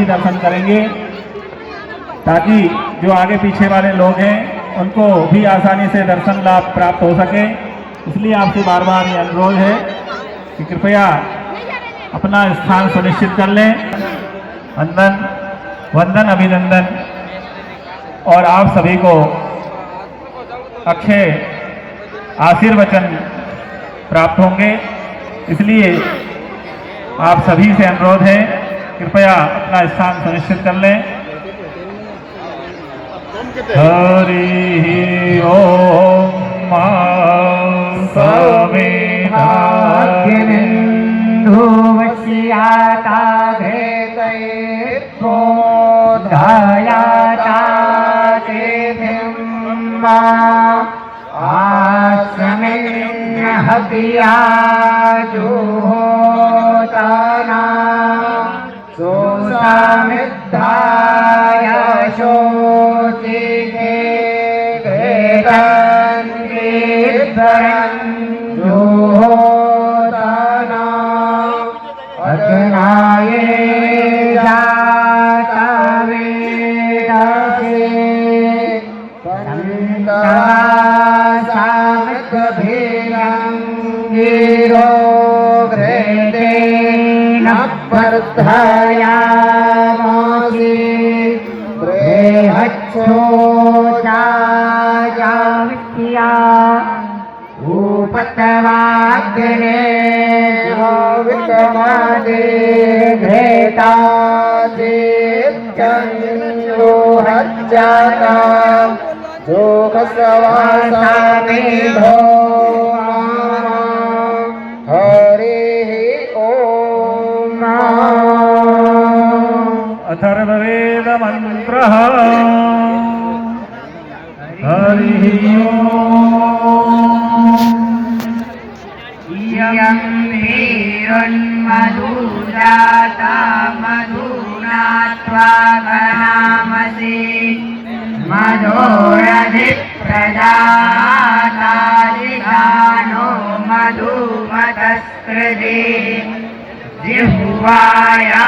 सभी दर्शन करेंगे, ताकि जो आगे पीछे वाले लोग हैं उनको भी आसानी से दर्शन लाभ प्राप्त हो सके। इसलिए आपसे बार बार ये अनुरोध है कि कृपया अपना स्थान सुनिश्चित कर लें। वंदन अभिनंदन और आप सभी को अक्षय आशीर्वचन प्राप्त होंगे, इसलिए आप सभी से अनुरोध है कृपया अपना स्थान सुनिश्चित कर लें। हरि ओम अथर्ववेद मंत्रः हरि ओम। इयं वीरुन्मधुजाता मधुना त्वा गणामसि मधोरधिप्रजातादिधानो मधुमतस्कृते जिह्वाया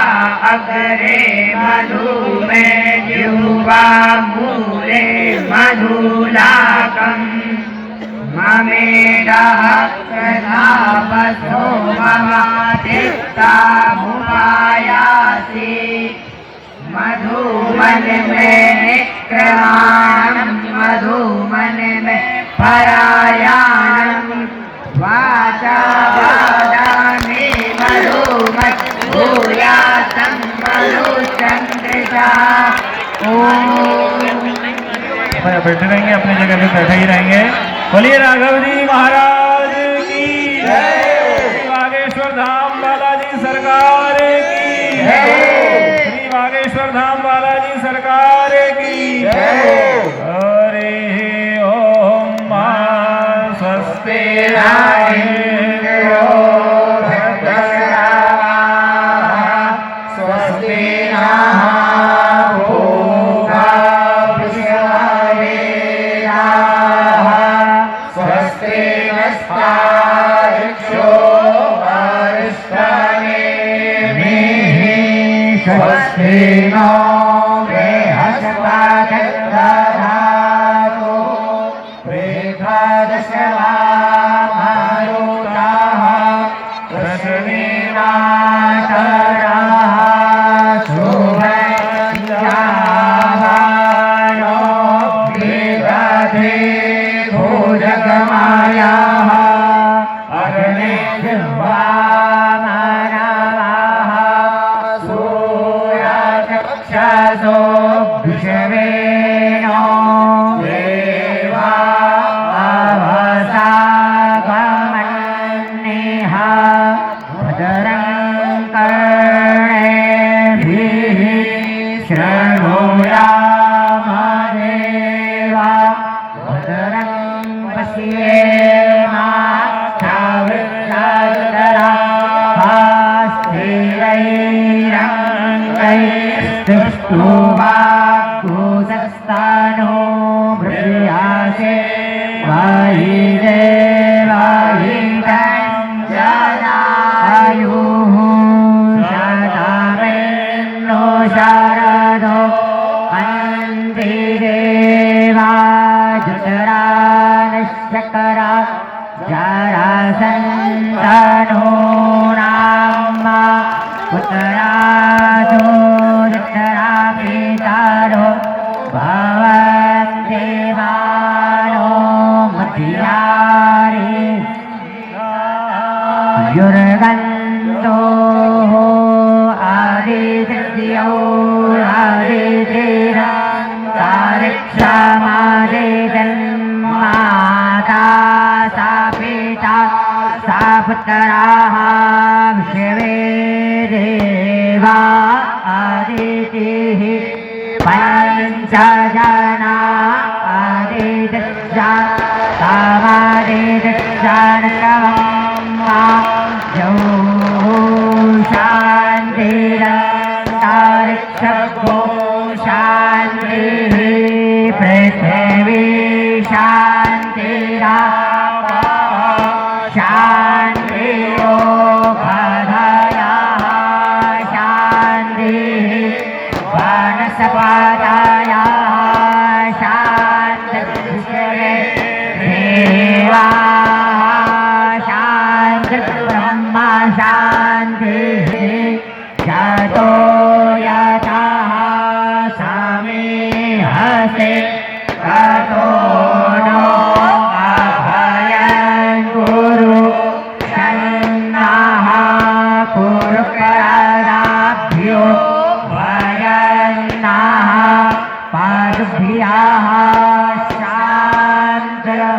अग्रे मधु मे जिह्वा मूले मधुलाकम् ममेडः प्रजापसो ममातिष्ठामुपायासि मधुमन में निक्रमाणं मधुमन में परायाणं वाचा वादामि मधुमत् भूयातं मधुचन्द्रिका। बैठे रहेंगे, अपनी जगह पे बैठे ही रहेंगे। बोलिए राघव जी महाराज की जय, श्री बागेश्वर धाम बालाजी सरकार की जय, श्री बागेश्वर धाम बालाजी सरकार की जय। हरि ओम स्वस्ति शता उत्तराधो उत्तरापितारो भवन्ति देवानो मध्यारे युर्गन्धो आदित्यो माता सा पिता सा पुत्राः विश्वे देवा आदितिः पञ्चजना आदित्या कामादित्यानकवम्मा जो शान्तिरन्तरिक्षगो शान्तिः पृथिवी शान्तिरापः शान्तिरोगधयः शान्तिः वनस्पतयः शान्तिर्विश्वे देवाः शान्तिर्ब्रह्म शान्तिः यतो यतः समीहसे ततो नो अभयं कुरु शन्नः कुरु करदाभ्यो भयन्नः पादुभ्यः शान्तिर्भवतु।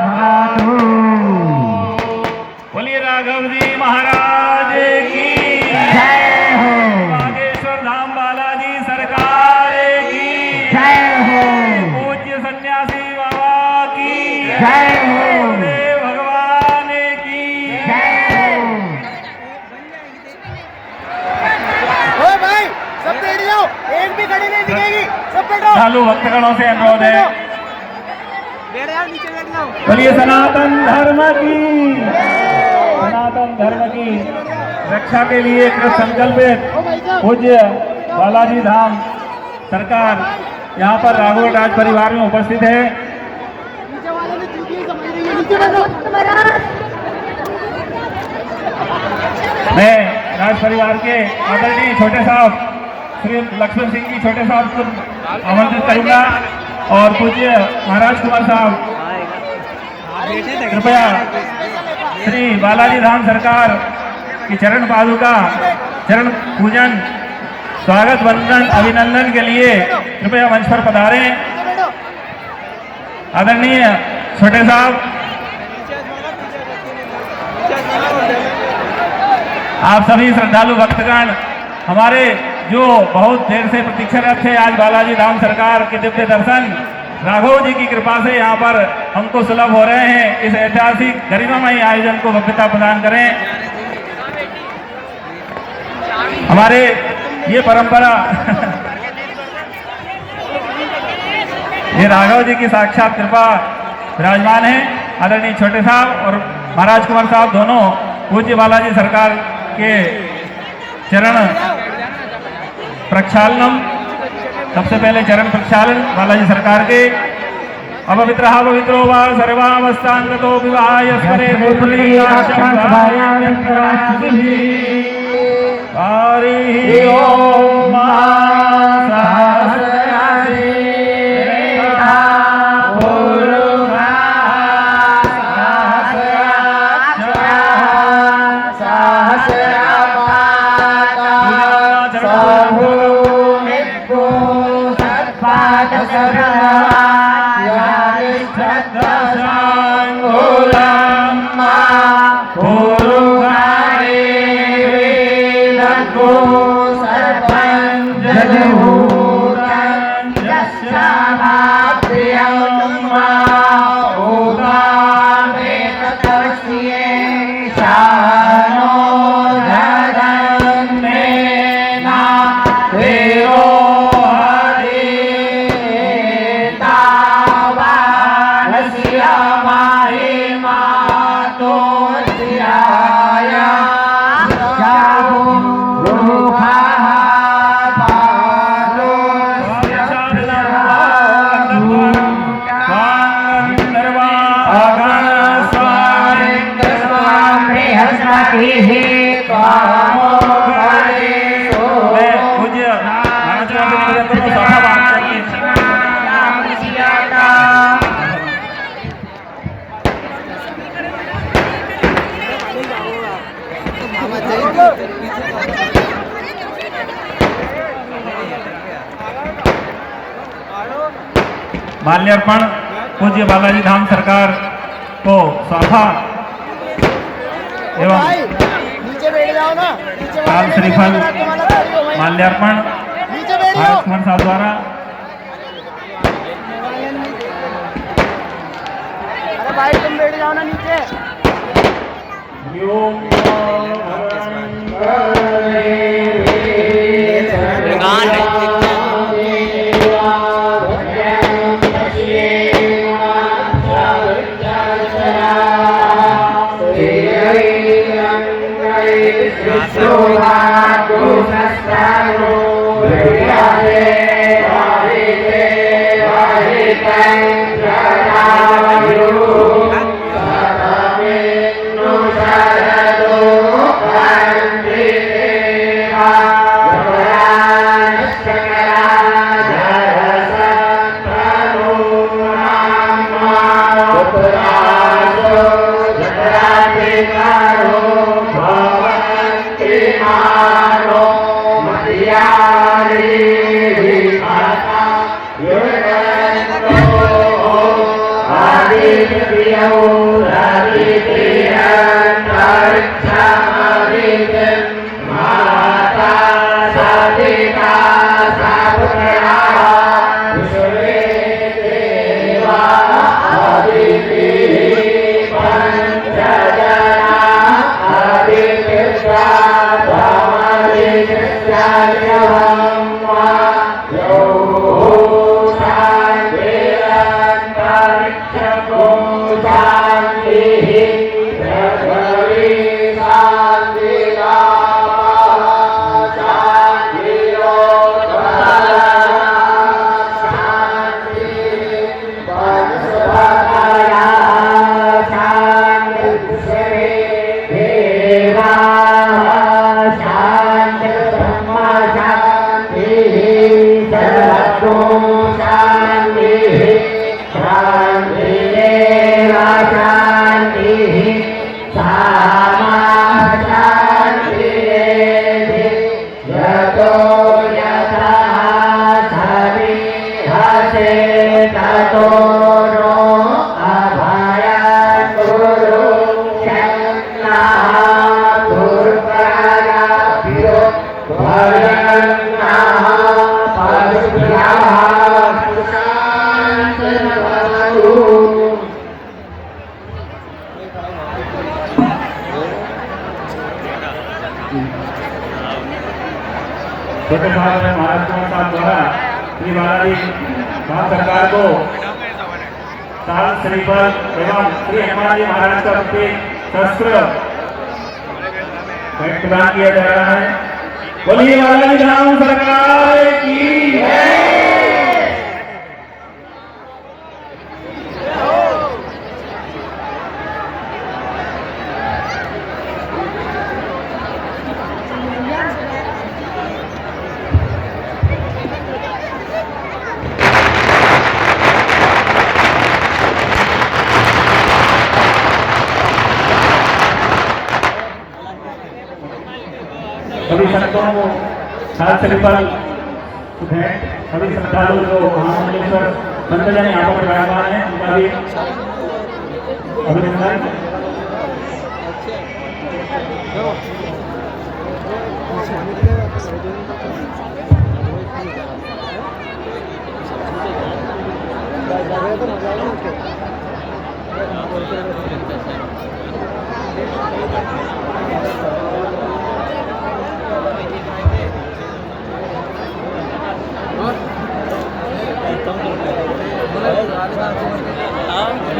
बोलिए राघव जी महाराज की जय हो, बागेश्वर धाम बालाजी सरकार की जय हो, पूज्य सन्यासी बाबा की जय हो, देव भगवान की जय हो। ओ भाई सब बैठ जाओ, एक भी खड़ी नहीं दिखेगी, सब बैठो। चालू भक्तगणों से अनुरोध है, बैठ जाओ, नीचे बैठ जाओ। बोलिए सनातन धर्म की, सनातन धर्म की रक्षा के लिए कृत संकल्पित पूज्य बालाजी धाम सरकार यहाँ पर राघव राज परिवार में उपस्थित है। नीचे वाले ने चूकी समझ रही है, नीचे बैठो। मैं राज परिवार के आदरणीय छोटे साहब श्री लक्ष्मण सिंह जी छोटे साहब को आमंत्रित करूंगा और पूज्य महाराज कुमार साहब कृपया श्री बालाजी धाम सरकार की चरण पादुका चरण पूजन स्वागत वंदन अभिनंदन के लिए कृपया मंच पर पधारें। आदरणीय छोटे साहब, आप सभी श्रद्धालु भक्तगण हमारे जो बहुत देर से प्रतीक्षारत थे आज बालाजी धाम सरकार के दिव्य दर्शन राघव जी की कृपा से यहाँ पर हमको सुलभ हो रहे हैं। इस ऐतिहासिक गरिमामयी आयोजन को भव्यता प्रदान करें। हमारे ये परंपरा ये राघव जी की साक्षात कृपा विराजमान है। आदरणीय छोटे साहब और महाराज कुमार साहब दोनों पूज्य बालाजी सरकार के चरण प्रक्षालनम, सबसे पहले चरण प्रक्षालन बालाजी सरकार के। अपवित्रः पवित्रो वा सर्वावस्थांगतो विवाहाय स्मरे हरि ओम माल्यार्पण पूज्य बालाजी धाम सरकार को सौंपा ओ एवं भाई नीचे बैठ जाओ ना, नीचे लाल वाले श्रीफल ने तुम्हारा खड़ी हो भाई। माल्यार्पण नीचे बैठ जाओ। भारत कुमार साहब द्वारा। अरे भाई तुम बैठ जाओ ना नीचे। छोटे भारत में भारत कुमार साहब द्वारा श्री बालाजी धाम सरकार को साल श्रीफल एवं श्री हनुमान जी महाराज का शस्त्र प्रदान किया जा रहा है। बोलिए बालाजी धाम सरकार की जय। सभी संतों को साल श्रीफल सभी श्रद्धालु जो महामंडलेश्वर संतजन यहाँ पर विराजमान है उनका भी अभिनंदन।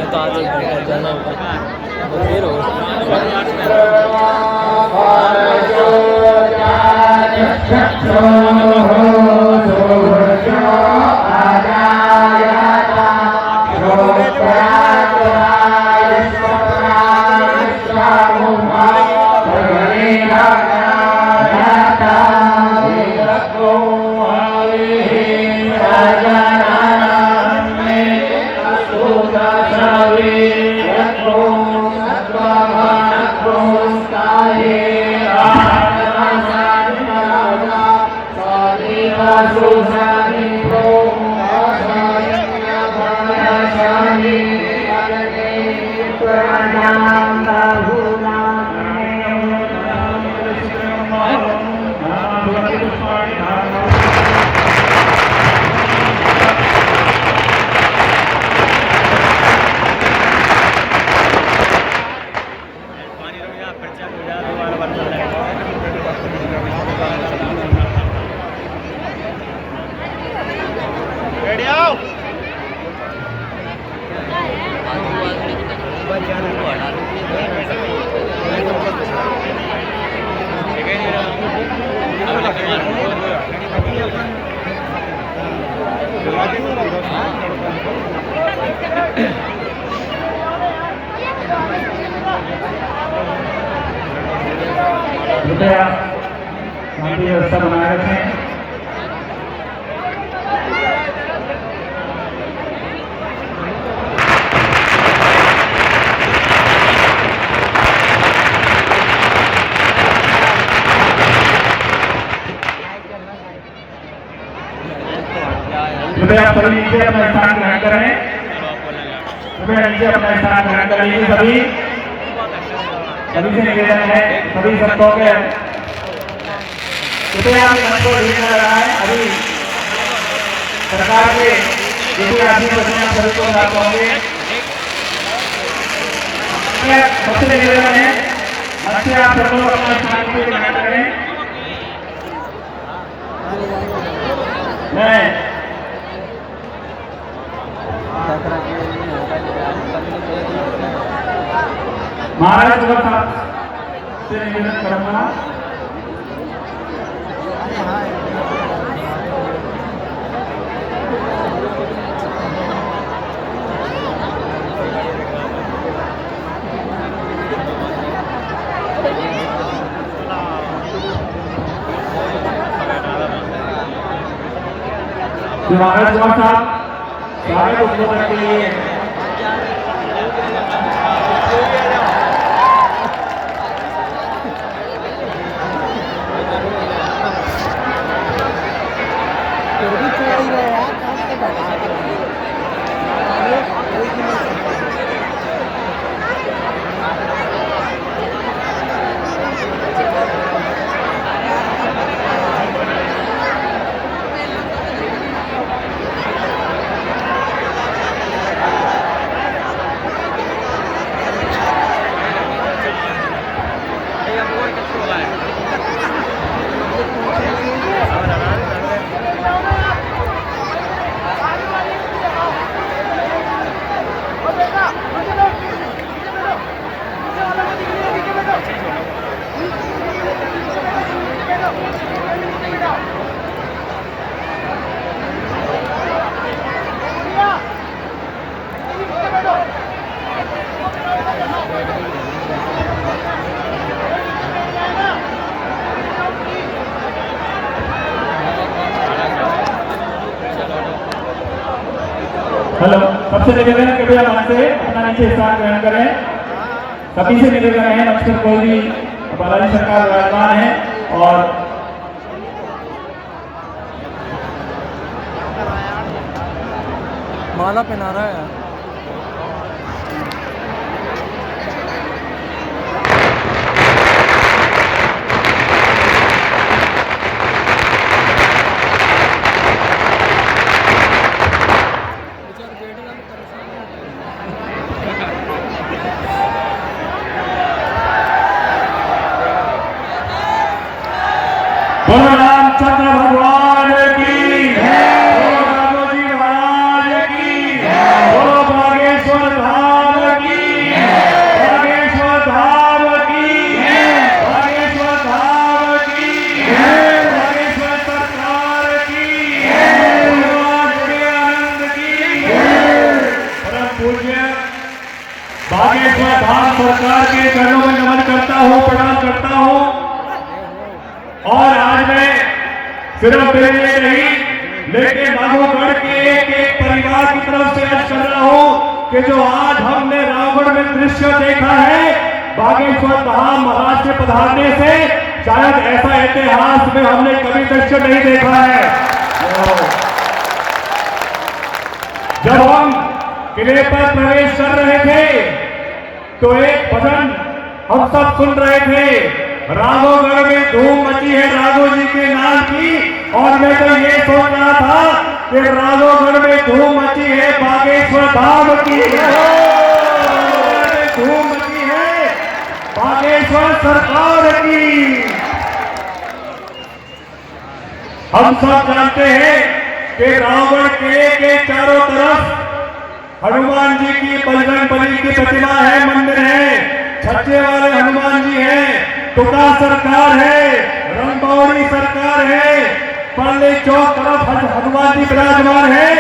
तो आज जाना होगा फिर पार्टी धारण कृपया शांति व्यवस्था बनाए रखें। कृपया सभी नीचे अपना स्थान ग्रहण करें। कृपया नीचे अपना स्थान ग्रहण कर लीजिए। सभी से निवेदन है, सभी संतों के कृपया मंच को ढील कर रहा है। अभी सरकार के जो भी आदमी बचने आप सभी को लाभ होंगे। सबसे निवेदन है मंच से आप सब लोग अपना स्थान ग्रहण करें। महाराज साहब से निवेदन करूंगा। महाराज साहब स्वागत उद्बोधन के लिए हेलो, सबसे निवेदन है कृपया मंच से अपना नीचे स्थान ग्रहण करें। सभी से निवेदन है मंच पर कोई भी बालाजी सरकार विराजमान है और माला पहना रहा है। बोलो रामचंद्र भगवान की जय, बोलो राघोजी महाराज की जय, बोलो बागेश्वर धाम की जय, बागेश्वर धाम की जय, बागेश्वर धाम की जय, बागेश्वर सरकार की जय, भगवान के आनंद की जय। परम पूज्य बागेश्वर धाम सरकार के चरणों में नमन करता हूँ, प्रणाम करता हूँ। और आज मैं सिर्फ मेरे लिए नहीं लेकिन राघवगढ़ के एक परिवार की तरफ से अर्ज कर रहा हूं कि जो आज हमने रावण में दृश्य देखा है बागेश्वर धाम महाराज के पधारने से, शायद ऐसा इतिहास में हमने कभी दृश्य नहीं देखा है। जब हम किले पर प्रवेश कर रहे थे तो एक भजन हम सब सुन रहे थे राघवगढ़ में धूम मची है राघव जी के नाम की। और मैं तो ये सोच रहा था कि राघवगढ़ में धूम मची है बागेश्वर धाम की, धूम मची है बागेश्वर सरकार की। हम सब जानते हैं कि रावण किले के चारों तरफ हनुमान जी की बजरंग बली की प्रतिमा है, मंदिर है, छज्जे वाले हनुमान जी हैं, टुका सरकार है, रंगौड़ी सरकार है, पल्ले चौक तरफ हनुमान जी विराजमान है।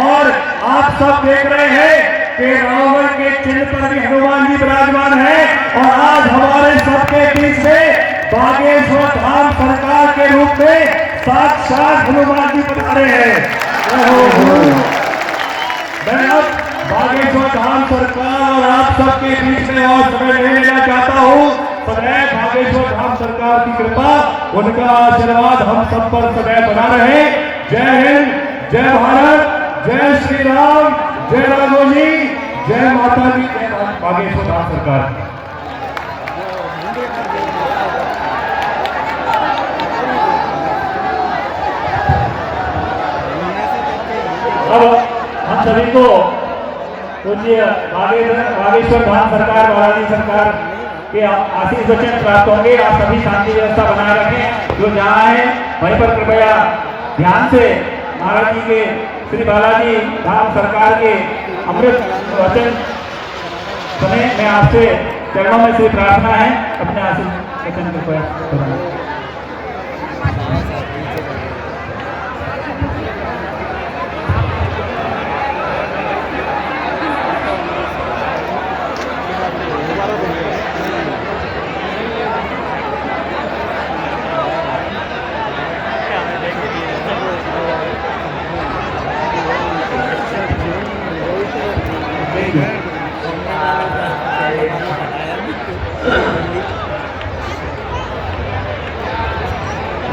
और आप सब देख रहे हैं कि रावण के चिन्ह पर भी हनुमान जी विराजमान है। और आज हमारे सबके बीच में बागेश्वर धाम सरकार के रूप में साक्षात हनुमान जी पधारे हैं। मैं अब बागेश्वर धाम सरकार और आप सबके बीच में और समय नहीं लेना चाहता हूँ। सदैव बागेश्वर धाम सरकार की कृपा, उनका आशीर्वाद हम सब पर सदैव बना रहे। जय हिंद, जय भारत, जय श्री राम, जय राघव जी, जय माता दी, जय बागेश्वर धाम सरकार। अब हम सभी को पूज्य बागेश्वर धाम सरकार, महाराजी सरकार के आशीष वचन प्राप्त होंगे। आप सभी शांति व्यवस्था बनाए रखें। जो जहाँ है वहीं पर कृपया ध्यान से महाराज जी के, श्री बालाजी धाम सरकार के अमृत वचन सुने। मैं आपसे चरणों में से प्रार्थना है, अपने आशीष वचन कृपया बनाए।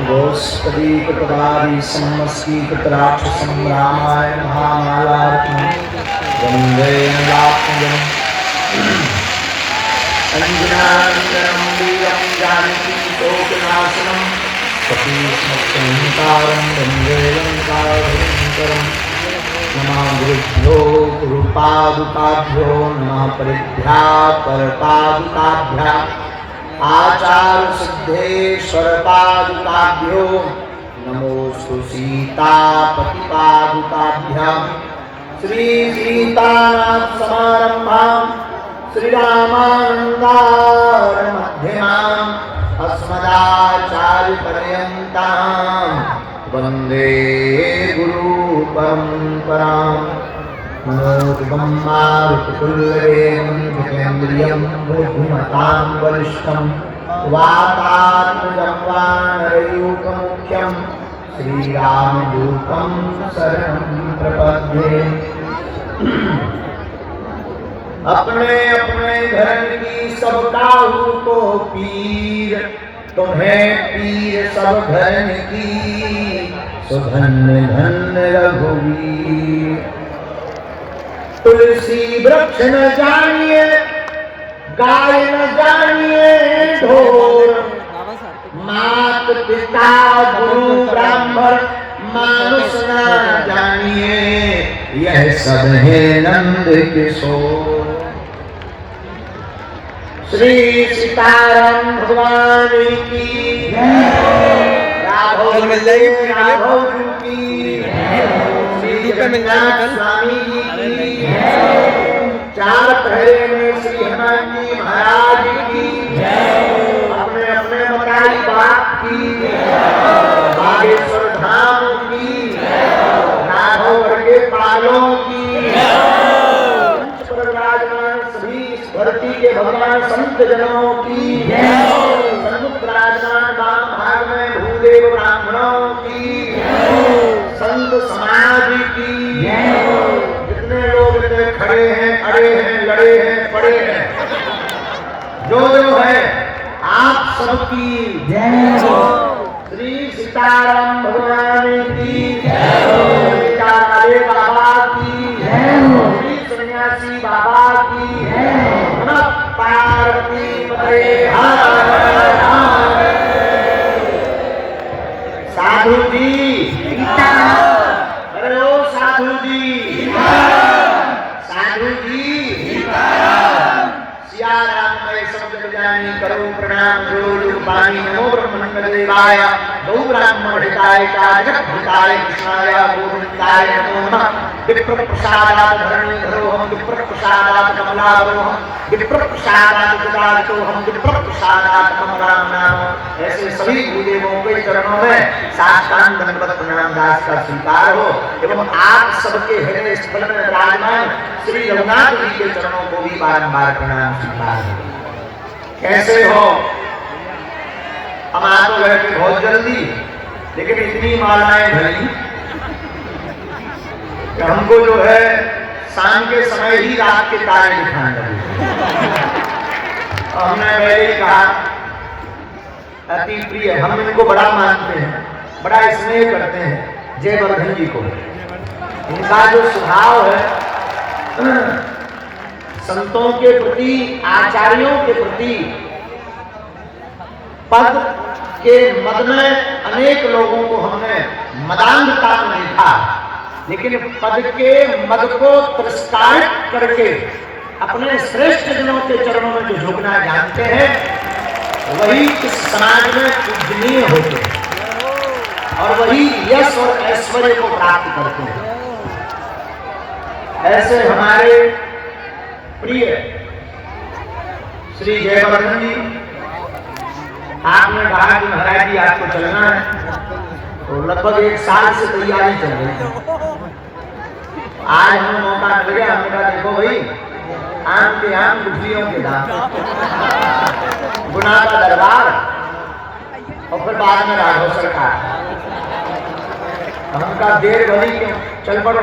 गोस्पदीकृतवादी संमस्कीकृतराक्षसं रामाय महामालार्पणं वन्दे लाक्ष्मणम् अंजनानन्दनं वीरं जानकीशोकनाशनं सतीसंहारं वन्दे लङ्काभयङ्करम्। नमः गुरुभ्यो गुरुपादुकाभ्यो नमः परिभ्या परपादुकाभ्याम् आचार्य सिद्धेश्वर पादुकाभ्यो नमोस्तु सीतापति पादुकाभ्याम्। श्री सीतानाथ समारंभाम् श्री रामानंदार मध्यमाम् अस्मदाचार्य पर्यन्ताम् वन्दे गुरु परम्पराम्। मनोजवं मारुततुल्यवेगं बुद्धिमतां वरिष्ठं वातात्मजं वानरयूथमुख्यं श्रीरामदूतं शरणं प्रपद्ये। अपने अपने धर्म की सब काहू को पीर, तुम्हें पीर सब धर्म की सुधन्य धन्य रघुवीर। तुलसी वृक्ष न जानिए, गाय न जानिए ढोर, मात पिता गुरु ब्राह्मण मानुष न जानिए, यह सब है नंद किशोर। श्री सीताराम भगवान की राघव राघव की, श्री जगन्नाथ स्वामी जी की, चार पहरे में श्री हनुमान जी महाराज की, अपने अपने मकाई बाप की, बागेश्वर धाम की, राघवगढ़ के पालों की, विराजमान सभी धरती के भगवान संत जनों की, सन्मुख विराजमान वाम भाग में भूदेव ब्राह्मणों की, संत समाज की, जितने लोग इतने खड़े हैं, अड़े हैं, लड़े हैं, पड़े हैं, जो जो है आप सबकी जय हो। श्री सीताराम भगवान की जय हो, सीताराम बाबा की जय हो, श्री सन्यासी बाबा की जय हो। नमः पार्वती पते हर हर जी, अरे ओ साधु जी, साधु जी, सिया राम मैं सब जग जानी करो प्रणाम जो जो पानी नमो ब्रह्मण्ड देवाय गौ ब्राह्मण हिताय च जगत हिताय कृष्णाय गोविंदाय नमो नमः। विप्र प्रसादात् धरणी धरोहम विप्र प्रसादात् कमलावरोहम विप्र प्रसादात् जटाजटोहम विप्र प्रसादात् मम राम नाम। ऐसे सभी गुरुदेवों के चरणों में साष्टांग दंडवत प्रणाम दास का स्वीकार हो एवं आप सबके हृदय स्थल में विराजमान श्री रघुनाथ जी के चरणों को भी बारंबार प्रणाम स्वीकार हो। कैसे हो? हम आ तो गए थे बहुत जल्दी, लेकिन इतनी मालाएं भरी कि हमको जो है शाम के समय ही रात के तारे दिखाने लगे। हमने पहले ही कहा अति प्रिय, हम इनको बड़ा मानते हैं, बड़ा स्नेह करते हैं जयवर्धन जी को। इनका जो स्वभाव है संतों के प्रति, आचार्यों के प्रति, पद के मद में अनेक लोगों को हमने मदान्धता में देखा, लेकिन पद के मद को तिरस्कार करके अपने श्रेष्ठ जनों के चरणों में जो झुकना जानते हैं वही इस समाज में पूजनीय होते हैं और वही यश और ऐश्वर्य को प्राप्त करते हैं। ऐसे हमारे प्रिय श्री जयवर्धन जी, आपने कहा कि महाराज जी आपको चलना है, तो लगभग 1 साल से तैयारी चल रही है। आज हमें मौका मिल गया, हमने कहा देखो भाई आम के आम गुठलियों के दाम, गुना का दरबार और फिर बाद में राघव सरकार। हमका देर भली क्यों, चल पड़ो।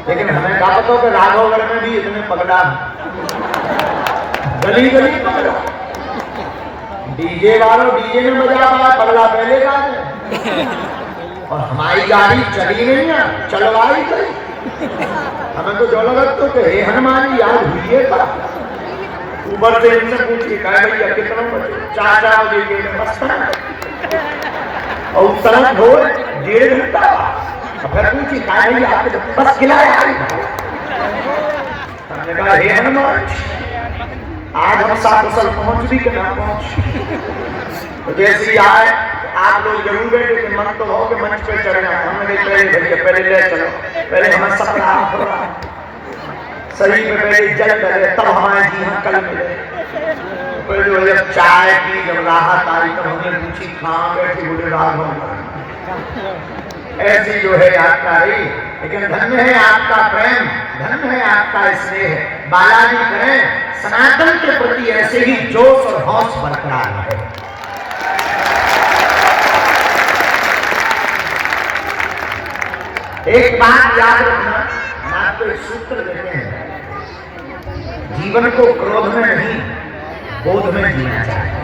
लेकिन हमें कहा तो कि राघवगढ़ में भी इतने पगड़ा, गली गली पगड़ा, डीजे वालों डीजे में बजा पाया, पगड़ा पहले का है। और हमारी गाड़ी चली नहीं है, चलवाई गई। हमें तो जो लगा तो हे हनुमान याद हुई है का ऊपर से इनसे पूछिए कहा भैया कितना बजे, 4 बजे के मस्त और तरह हो 1.5 घंटा। फिर पूछिए कहा भैया आपके बस खिलाया। हमने कहा हे हनुमान आज हम साकुशल पहुंच भी कि ना पहुंच। तो जैसे आए आप लोग जरूर बैठे कि मन तो हो कि मंच पे चढ़ना। हमने पहले भैया पहले ले चलो, पहले हमें सपना सही में पहले जल करे तब हमारे जी हम कल मिले। फिर जो जब चाय पी, जब राहत आई तब हमने पूछी कहाँ बैठे, बोले राघव। ऐसी जो है यात्रा रही, लेकिन धन्य है आपका प्रेम, धन्य है आपका स्नेह। बालाजी करें सनातन के प्रति ऐसे ही जोश और हौस बरकरार रहे। एक बात याद रखना, हम आपको एक सूत्र देते हैं, जीवन को क्रोध में नहीं बोध में जीना चाहिए।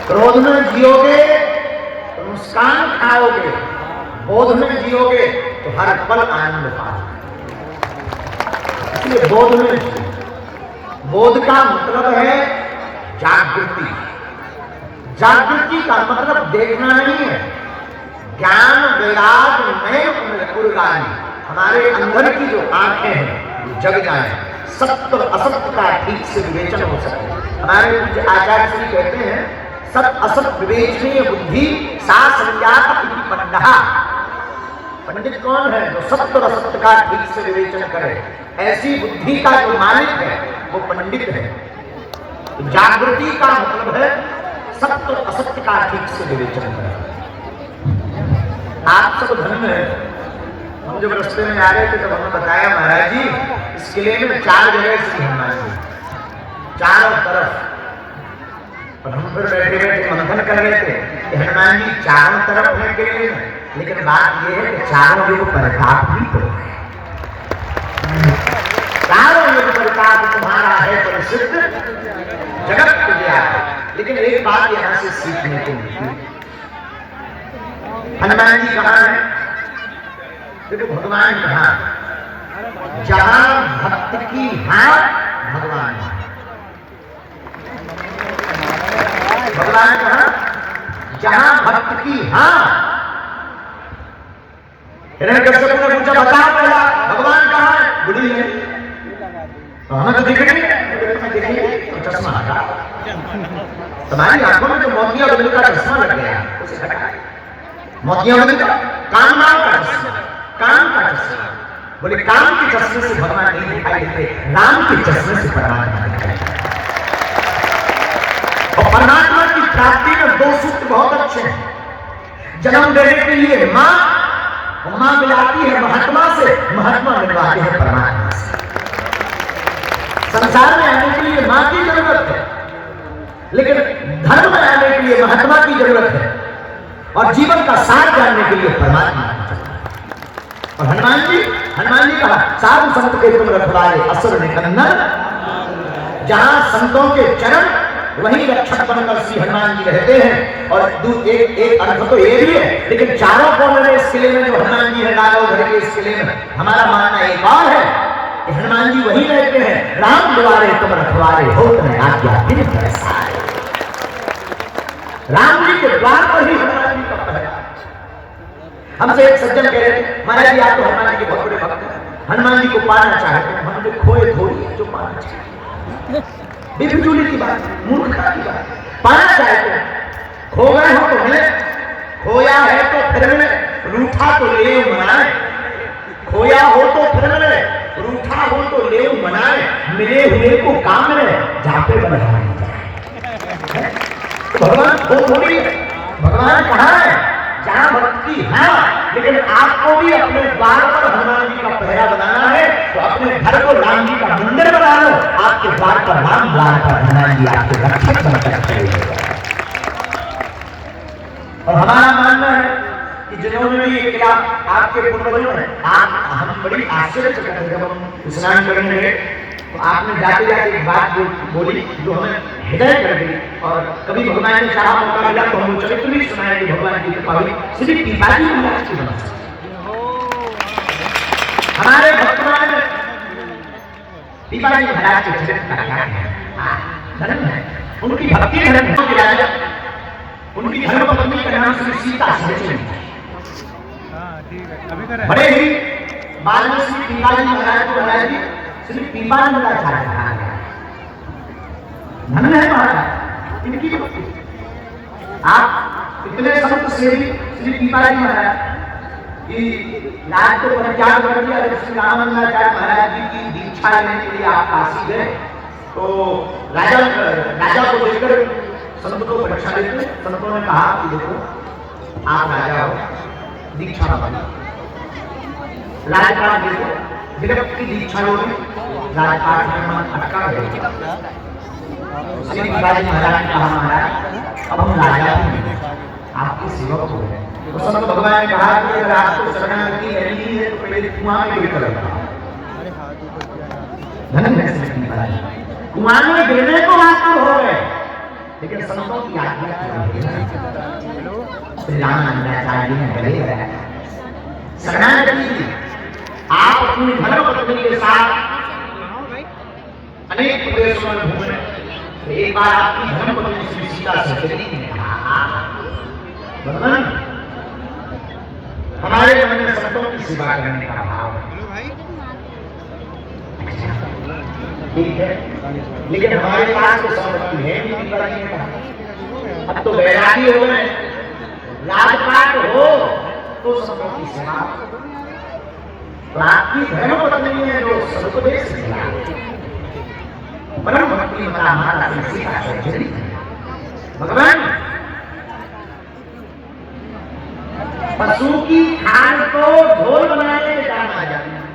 क्रोध में जियोगे तो मुस्कान खाओगे, बोध में जियोगे तो हर पल आनंद पाओगे। इसलिए बोध में जियो। बोध का मतलब है जागृति। जागृति का मतलब देखना नहीं है, ज्ञान वैराग नए उर्गानी, हमारे अंदर की जो आंखें हैं वो जग जाए, सत्य और असत्य का ठीक से विवेचन हो सके। हमारे आचार्य श्री कहते हैं सत्य असत विवेचनीय बुद्धि सा संज्ञात इति पंडिता। पंडित कौन है? जो सत्य और असत्य का ठीक से विवेचन करे। ऐसी बुद्धि का जो मालिक है वो पंडित है। तो जागृति का मतलब है सत्य और असत्य का ठीक से विवेचन करे। आप सब धन्य है। हम जब रास्ते में आ रहे थे तब हमने बताया महाराज जी इस किले में 4 जगह श्री हनुमान जी, चारों तरफ। और हम फिर बैठे बैठे मंथन कर रहे थे कि हनुमान जी चारों तरफ है किले में, लेकिन बात यह है कि चारों युग प्रताप भी तो है। चारों युग प्रताप तुम्हारा है प्रसिद्ध जगत तुझे है। लेकिन एक बात यहाँ से सीखने को मिलती है, हनुमान जी कहाँ है? देखो भगवान कहाँ, जहां भक्त की हाथ भगवान है। भगवान कहाँ? जहां भक्त की हाँ। हिरण्यकश्यप ने पूछा बताओ पहला भगवान कहाँ है? बुढ़ी है। हमें तो दिख रही है। चश्मा हटा। तुम्हारी आंखों में जो मोतिया बिंदु का चश्मा लग गया उसे हटा। मोतिया बिंदु का काम का चश्मा, काम का चश्मा। बोले काम के चश्मे से भगवान नहीं दिखाई देते, राम के चश्मे से परमात्मा दिखाई देते। और परमात्मा की प्राप्ति में दो सूत्र बहुत अच्छे हैं। जन्म देने के लिए मां मिलाती है महात्मा से, महात्मा मिलवाते हैं परमात्मा से। संसार में आने के लिए मां की जरूरत है, लेकिन धर्म में आने के लिए महात्मा की जरूरत है, और जीवन का सार जानने के लिए परमात्मा की जरूरत है। और हनुमान जी कहा साधु संत के तुम रखवाले असुर निकंदन। जहां संतों के चरण वहीं रक्षक बनकर श्री हनुमान जी रहते हैं। और एक अर्थ तो ये भी है, लेकिन चारों कोने में इस किले में जो हनुमान जी है, राघव घर के इस किले में, हमारा मानना एक और है कि हनुमान जी वहीं रहते हैं। राम द्वारे तुम रखवारे हो तुम्हें आज्ञा दिन बरसाए। राम जी के द्वार पर ही हनुमान जी का पहरा। हमसे एक सज्जन कह रहे थे महाराज जी आप तो हनुमान जी के बहुत बड़े भक्त हैं, हनुमान जी को पाना चाहते हैं। हमने खोए थोड़ी है जो पाना चाहिए, बेफिजूली की बात, मूर्खता की बात। पाना चाहते हैं, खो गए हो तो मिले, खोया है तो फिर मिले, रूठा तो ले मनाए। खोया हो तो फिर मिले, रूठा हो तो ले मनाए। मिले हुए को काम मिले, जहां पे बनाए जाए। तो भगवान वो थोड़ी है, भगवान कहाँ है? जहां भक्त की हाँ। लेकिन आपको भी अपने द्वार पर हनुमान जी का पहरा बनाना है, तो अपने घर को राम जी का मंदिर बना लो। आपके द्वार पर राम, द्वार पर हनुमान जी आपके रक्षक बनकर चलेंगे। और हमारा मानना है कि जिन्होंने भी ये किया आपके पूर्वजों ने, हम बड़ी आश्चर्य करते जब हम स्नान करने गए तो आपने जाते जाते एक बात बोली जो हमें हृदय कर गई। और कभी भगवान ने चाहा मौका मिला तो हम चरित्र भी सुनाएंगे भगवान की कृपा हुई। श्री पिताजी महाराज की बात हमारे भक्तमान में पिताजी महाराज के चरित्र का क्या है? धर्म है, उनकी भक्ति धर्म है। उनकी धर्म पत्नी का नाम श्री सीता सचन। बड़े ही बाद में श्री पिताजी महाराज को बनाया जी श्री पीपानंद आचार्य कहा गया। धन्य है महाराज इनकी भक्ति। आप इतने संत सेवी श्री पीपाजी महाराज की राज को परित्याग कर दिया। श्री रामानंदाचार्य महाराज जी की दीक्षा लेने के लिए आप काशी गए तो राजा को देखकर संत को परीक्षा देते। संतों ने कहा कि देखो आप राजा हो, दीक्षा बनी। राजपाट देखो विरक्त की दीक्षा होगी, राजपाट में मन अटका गया। श्री पिताजी महाराज ने कहा महाराज अब हम राजा हैं, आपके सेवक हो गए। तो संत भगवान ने कहा कि अगर आपको शरणागति लेनी है तो पहले कुआं में गिर कर धन्य है श्री पिताजी। कुआं में गिरने को आतुर हो गए, लेकिन संतों की आज्ञा श्री रामानंदाचार्य जी ने गले लगाया शरणागति। आप अपनी धर्म पत्नी के साथ अनेक प्रदेशों में घूमे। एक बार आपकी धर्म पत्नी श्री सीता सचनी ने कहा भगवान हमारे मन में संतों की सेवा करने का भाव है, ठीक है, लेकिन हमारे पास तो संपत्ति है नहीं। अब तो वैरागी हो गए, राजपाट हो तो संतों की सेवा। तो आपकी धर्म पत्नी है जो सदुपदेश दिया, परम भक्ति मता माता सीता सचनी। भगवान पशु की खाल को ढोल बनाने के काम आ जाते हैं।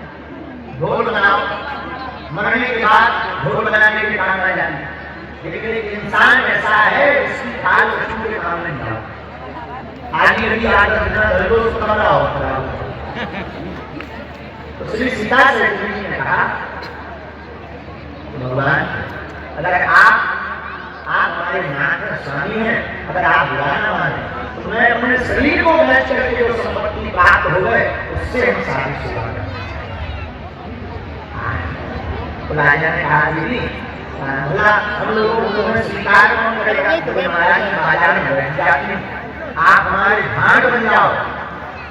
ढोल बनाओ, मरने के बाद ढोल बनाने के काम आ जाते हैं। लेकिन एक इंसान ऐसा है उसकी खाल पशु के काम नहीं आता। आज यदि आदत दर्दों से कमरा हो तो श्री सीता से ने कहा भगवान अगर आप हमारे नाथ स्वामी हैं, अगर आप बुरा न माने तो मैं अपने शरीर को बेच करके जो संपत्ति प्राप्त हो गए उससे हम सारी सेवा करें। तो राजा ने कहा दीदी बोला हम लोगों को स्वीकार कौन करेगा? तो महाराज ने बाजार में बैठ जाते आप हमारे भांड बन जाओ,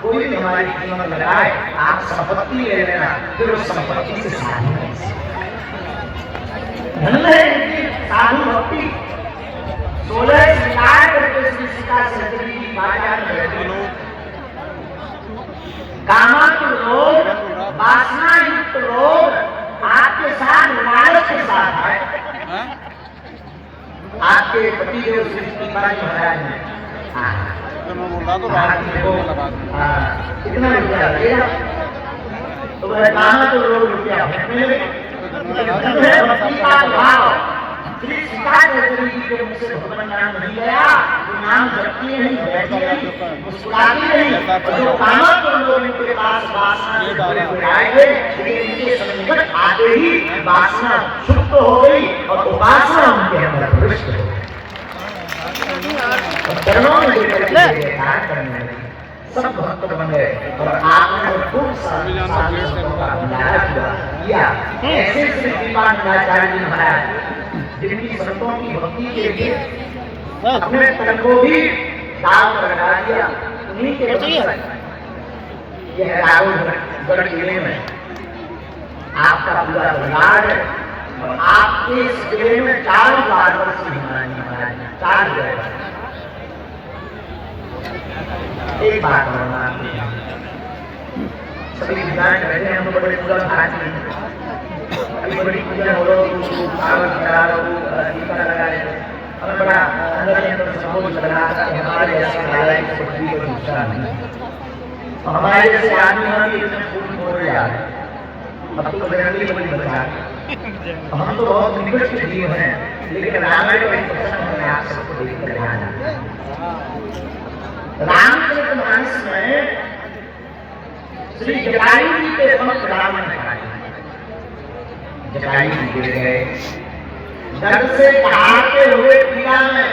कोई भी हमारी कीमत लगाए, आप संपत्ति ले लेना, फिर उस संपत्ति से साधु धन है इनकी साधु भक्ति। 16 शिकार करके श्री सीता सजनी की बाजार में रहते। कामातुर लोग, वासना युक्त लोग आपके साथ लालच के साथ आए। आपके पति देव श्री सीता जी महाराज ने कितना रुपया लगेगा? तो वह कहा तो लोग रुपया भेजने लगे। भक्ति का भाव श्री सीता जी के मुख से भगवान नाम नहीं गया, तो नाम जपती नहीं, बैठी नहीं, मुस्कुराती नहीं। जो कामा तो लोग इनके पास वासना लेकर आएंगे, लेकिन इनके संकट आते ही वासना सुप्त हो गई और उपासना उनके अंदर प्रविष्ट हो गई। चरणों में ध्यान करने लगे, सब भक्त बन गए और आपने खूब सारी संतों का भंडारा किया। ऐसे श्री कृपाचार्य जी महाराज जिनकी संतों की भक्ति के लिए अपने तन को भी दाव पर लगा दिया, उन्हीं के यह राघवगढ़ किले में आपका पूरा परिवार है और आपके इस किले में 4 बार श्री महाराज 4 जगह। एक बात सभी विद्वान बैठे हैं, हम तो बड़े पूरा भारत में अभी बड़ी पूजा हो रही, कागज लगा रहा, टीका लगा रहे, हमें बड़ा अंदर के अंदर समझ लग रहा था कि हमारे ऐसे नारायण की पृथ्वी को दूसरा नहीं। और हमारे जैसे आदमी हम भी इतने फूल बोल रहे आ रहे, अब तो बजरंगी बली बचा, हम तो बहुत निकट के जीव हैं, लेकिन रामायण में प्रसन्न होने आप सबको देख कर आना। रामचरितमानस में श्री जटायु जी के वंश रावण ने खाए, जटायु जी गिर गए, दर्द से दहाड़ते हुए पीड़ा में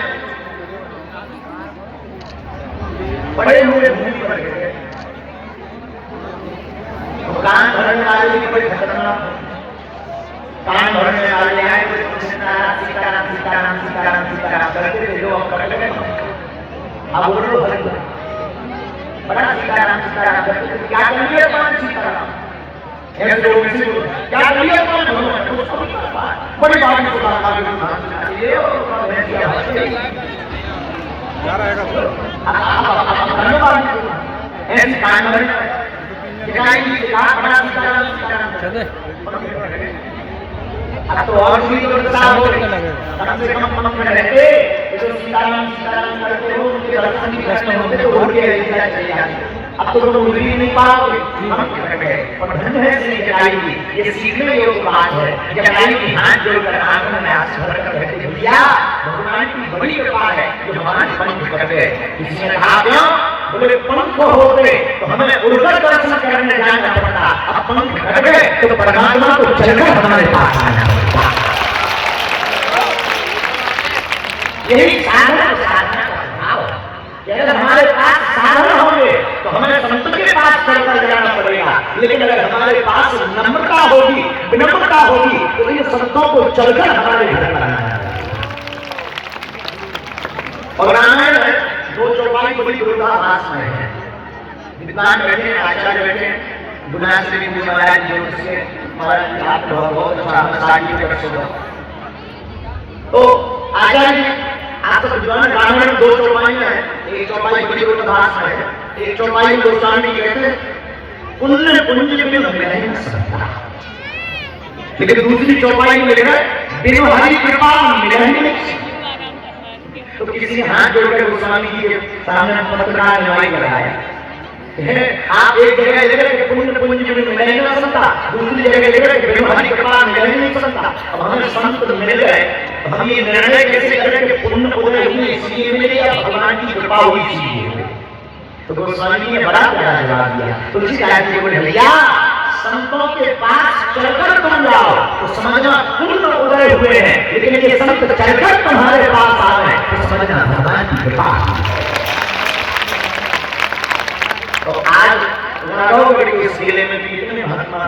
पड़े हुए भूमि पर गिर गए। कान भरने वाले भी बड़े खतरनाक, कान भरने वाले आए बड़े सीताराम सीताराम सीताराम सीताराम सीताराम करते थे, जो कर लगे अब बोलो बड़ा सीताराम सीताराम करते थे। क्या कर लिया पान सीताराम, ऐसे लोग ऐसे बोलो क्या कर लिया पान बड़ी बात को ये क्या रहेगा ऐसे कान भरने बड़ा सीताराम सीताराम। अब तो और भी तो हो कम से कम मन में रहते, जो सीताराम सीताराम करते हो उनके दर्शन भी करने होते तो उड़ के अयोध्या चले जाते। अब तो लोग उड़ ही नहीं पाओगे, हम कर गए। और धन है श्री जटायु जी, ये सीखने योग्य बात है। जटायु जी हाथ जोड़कर आंखों में आंसू भर कर कहते भैया भगवान की बड़ी कृपा है जो हमारे पंख कर गए। किसी ने कहा क्यों? बोले पंख होते तो हमें उड़कर दर्शन करने जाना पड़ता, अब पंख कर गए तो परमात्मा को चलकर हमारे पास आना पड़ता। यही साधना साधना का भाव है। अगर हमारे पास साधन होंगे तो हमें संत के पास चलकर जाना पड़ेगा, लेकिन अगर हमारे पास नम्रता होगी विनम्रता होगी तो इन संतों को चलकर हमारे घर लाना है। और रामायण में 2 चौपाई बड़ी विरोधाभास में है। विद्वान बैठे, आचार्य बैठे, गुणाश्री महाराज जो उसके महाराज आप बहुत अच्छा साड़ी पे रखे हो तो आचार्य आप सब विद्वान रामायण में 2 चौपाई है। एक चौपाई बड़ी विरोधाभास में है, एक चौपाई गोस्वामी कहते पुण्य पुंज में मिल नहीं सकता, लेकिन दूसरी चौपाई में लिखा है बिनु हरि कृपा मिल नहीं सकता। तो किसी ने हाथ जोड़कर गोस्वामी जी के सामने पत्रकार न्याय कराया, आप एक जगह लिख रहे पुण्य पुंज में मिल नहीं सकता, दूसरी जगह लिख रहे बिनु हरि कृपा मिल नहीं सकता। अब हमें संत मिल गए, हम ये निर्णय कैसे करें कि पुण्य उदय हुई इसलिए मिले या भगवान की कृपा हुई इसलिए? तो गोस्वामी ने बड़ा प्यारा जवाब दिया। तुलसीदास जी बोले भैया संतों के पास चलकर तुम जाओ तो समझना पुण्य उदय हुए हैं, लेकिन ये संत चलकर तुम्हारे पास आ रहे हैं तो समझना भगवान की कृपा। तो आज राघवगढ़ के इस जिले में भी इतने महात्मा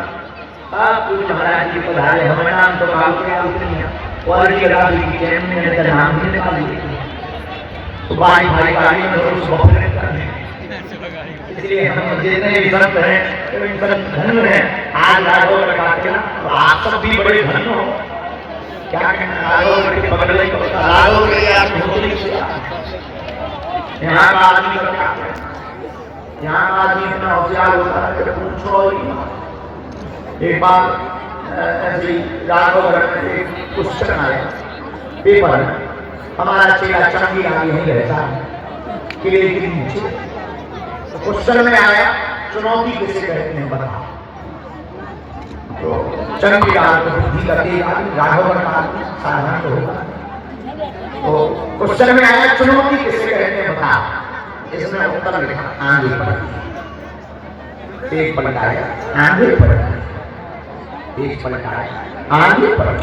पूज्य महाराज जी पधारे, हमें नाम तो काल के उतनी है और ये राघव की जन्म में नाम भी निकाल दिए। तो भाई गाड़ी में तो सुबह इसलिए हम जितने भी संत हैं धन हैं आज राघव लगाते ना तो आप सब भी बड़े धन हो। क्या कहना राघव के बगल में राघव के आप यहाँ का आदमी का क्या है, यहाँ का आदमी इतना होशियार होता है कि पूछो ही। एक बार ऐसे राघव में एक क्वेश्चन आया पेपर में, हमारा चेला चंगी आगे नहीं रहता किले के नीचे। क्वेश्चन में आया चुनौती किसे कहते हैं बताओ। तो चंगी बुद्धि का तेज आदमी राघव का साधन तो होगा। तो क्वेश्चन में आया चुनौती किसे कहते हैं बताओ। इसमें उत्तर लिखा आगे बढ़। एक पलटाया आगे बढ़, एक पलटाया आगे बढ़,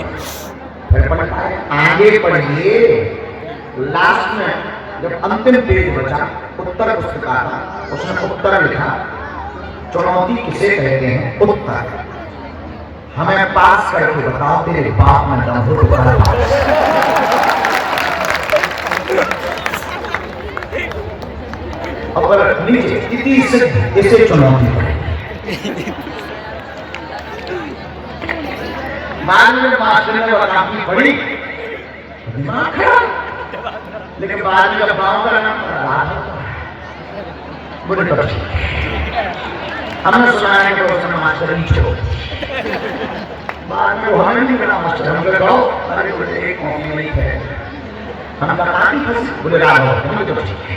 फिर पलटाया आगे बढ़िए। लास्ट में जब अंतिम पेज बचा उत्तर पुस्तिका था, उसने उत्तर लिखा चुनौती किसे कहते हैं उत्तर। हमें पास करके बताओ तेरे बाप में दम हो तो कर। और नीचे इतनी सिद्ध इसे चुनौती बाद में मास्टर ने काफी बड़ी दिमाग खराब, लेकिन बाद में जब गाँव का नाम बुढ़े बच्चे हमने सुना है कि उसने मास्टर नीचे हो। बाद में वो हमें नहीं मिला मास्टर, हम लोग गाओ अरे बोले एक कॉपी नहीं है, हम कहा बोले राघव हम तो ठीक है,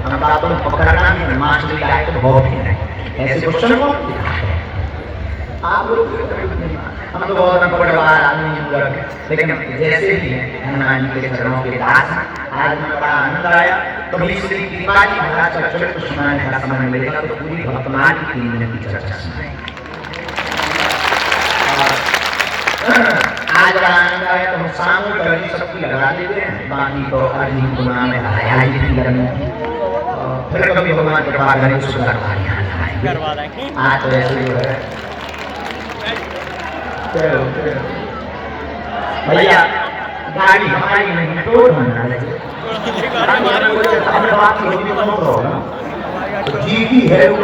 हम कहा तुम पकड़ना नहीं मास्टर लायक तो बहुत है ऐसे क्वेश्चन को आप लोग हम तो बहुत बड़े बार आदमी हैं, लेकिन जैसे भी हैं हनुमान के चरणों के दास आज में बड़ा आनंद आया। तो श्री कृपा जी महाराज का चरित्र सुनाने का समय मिलेगा तो पूरी वर्तमान की 3 मिनट की चर्चा सुनाएंगे। आज बड़ा आनंद आया तो हम सामूहिक करनी सबकी लगा देते हैं, बाकी तो अग्नि गुना में आया ही करनी की फिर कभी भगवान कृपा करें सुधर लगाएंगे। आज तो ऐसे ही है भैया गाड़ी हमारी नहीं तो जी की है वो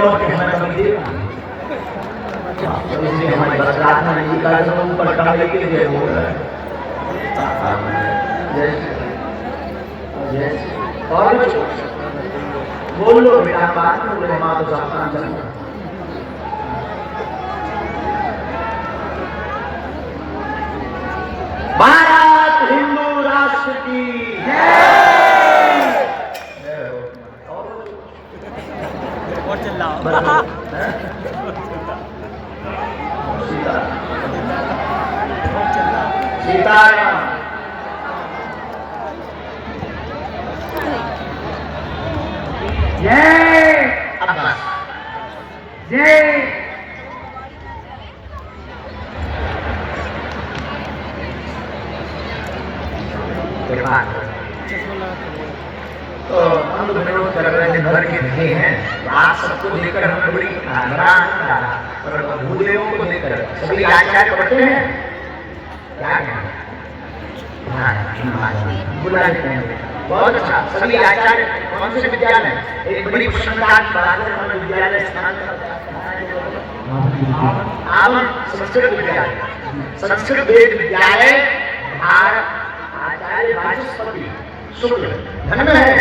हमारी बरसात में नहीं का ऊपर कम लेके लिए बोल रहा है और बोल लो बेटा बात में बोले माँ तो सावधान चलना। भारत हिंदू राष्ट्र की और चल रहा सीताराम जय जय तो हम लोग विरोध कर रहे हैं घर के रहे हैं, आप सबको लेकर हम बड़ी पर भूदेवों को लेकर सभी आचार्य पढ़ते हैं क्या बुला लेते हैं। बहुत अच्छा सभी आचार्य कौन से विद्यालय एक बड़ी प्रसन्नता की बात है हमारे विद्यालय स्थान संस्कृत विद्यालय संस्कृत वेद विद्यालय भारत आचार्य वाचस्पति शुक्ल धन्य है।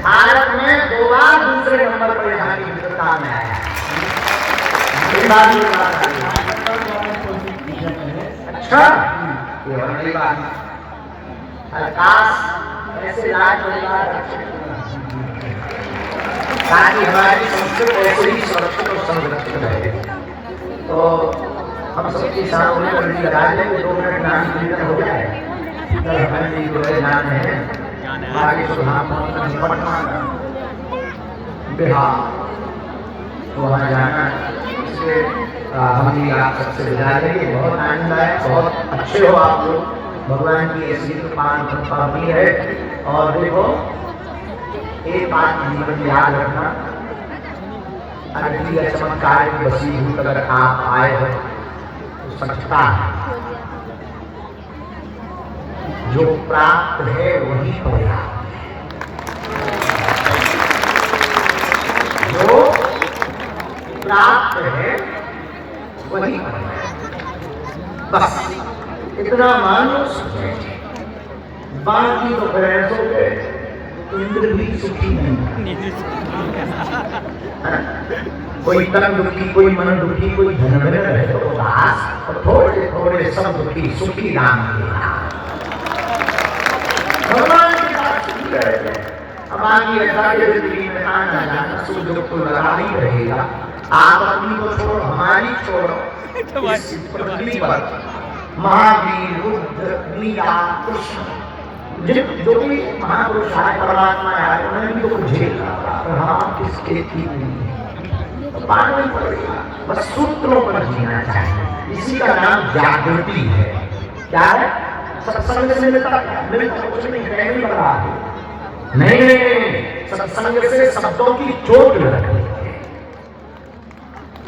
भारत में 2 बार दूसरे नंबर पर यहाँ की विद्वता में आया। अच्छा ये बड़ी बात आकाश ऐसे राज ताकि हमारी संस्कृत ऐसे ही सुरक्षित और संरक्षित रहे। तो हम सबके सामने लगा लें 2 मिनट नाम हो जाए हमारे नाम है आगे पटना बिहार वहाँ जाना इसलिए हम भी आप सबसे विदा लेंगे। बहुत आनंद आया, बहुत अच्छे हो आप लोग, भगवान की ऐसी कृपा भी है। और देखो एक बात जीवन में याद रखना, अग्नि चमत्कार की वसीभूत अगर आप आए हो तो सच्चा है, जो प्राप्त है वही पर्याप्त है। प्राप्त है वही बस इतना मानुष बाकी तो भैंसों के इंद्र भी सुखी नहीं। कोई तन दुखी, कोई मन दुखी, कोई धन में रहे तो उदास, और थोड़े थोड़े सब दुखी सुखी राम के नाम। भगवान के पास सुखी रहे। अब आगे अठारह जिंदगी में आना जाना सुख दुख तो लगा ही रहेगा। आप अपनी को छोड़ो, हमारी छोड़ो, इस पृथ्वी पर महावीर, रुद्र, मीरा, कृष्ण जो भी महापुरुष आए, परमात्मा आए, उन्होंने भी तो कुछ झेला, पर हम किसके थी नहीं, तो पाना ही पड़ेगा। बस सूत्रों पर जीना चाहिए। इसी का नाम जागृति है। क्या है? सत्संग से मिलता कुछ नहीं, कहने लगा नहीं, सत्संग से शब्दों की चोट लगती है।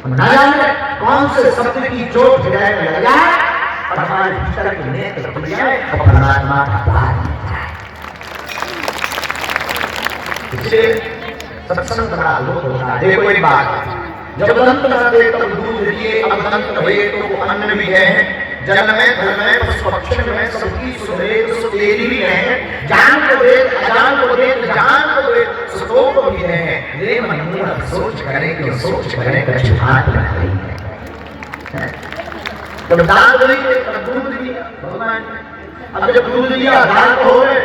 न जाने कौन से शब्द की चोट हृदय में लग जाए और हमारे भीतर के नेत्र खुल जाए और परमात्मा का प्यार मिल जाए। इसलिए सत्संग बड़ा लोक होता है। देखो एक बात, जब दंत न दे तब दूध दिए, अब दंत भये तो अन्न भी है। जल में, धन में, पशु पक्षी में सबकी सुधरे सो तेरी भी है। जान को दे, अजान को दे, जान को दे, सतो को भी है। ले मन मूढ़ सोच करे कि सोच करे कछु हाथ न रही है। जब दान देंगे तब दूध दिया भगवान। अब जब दूध दिया दान हो गए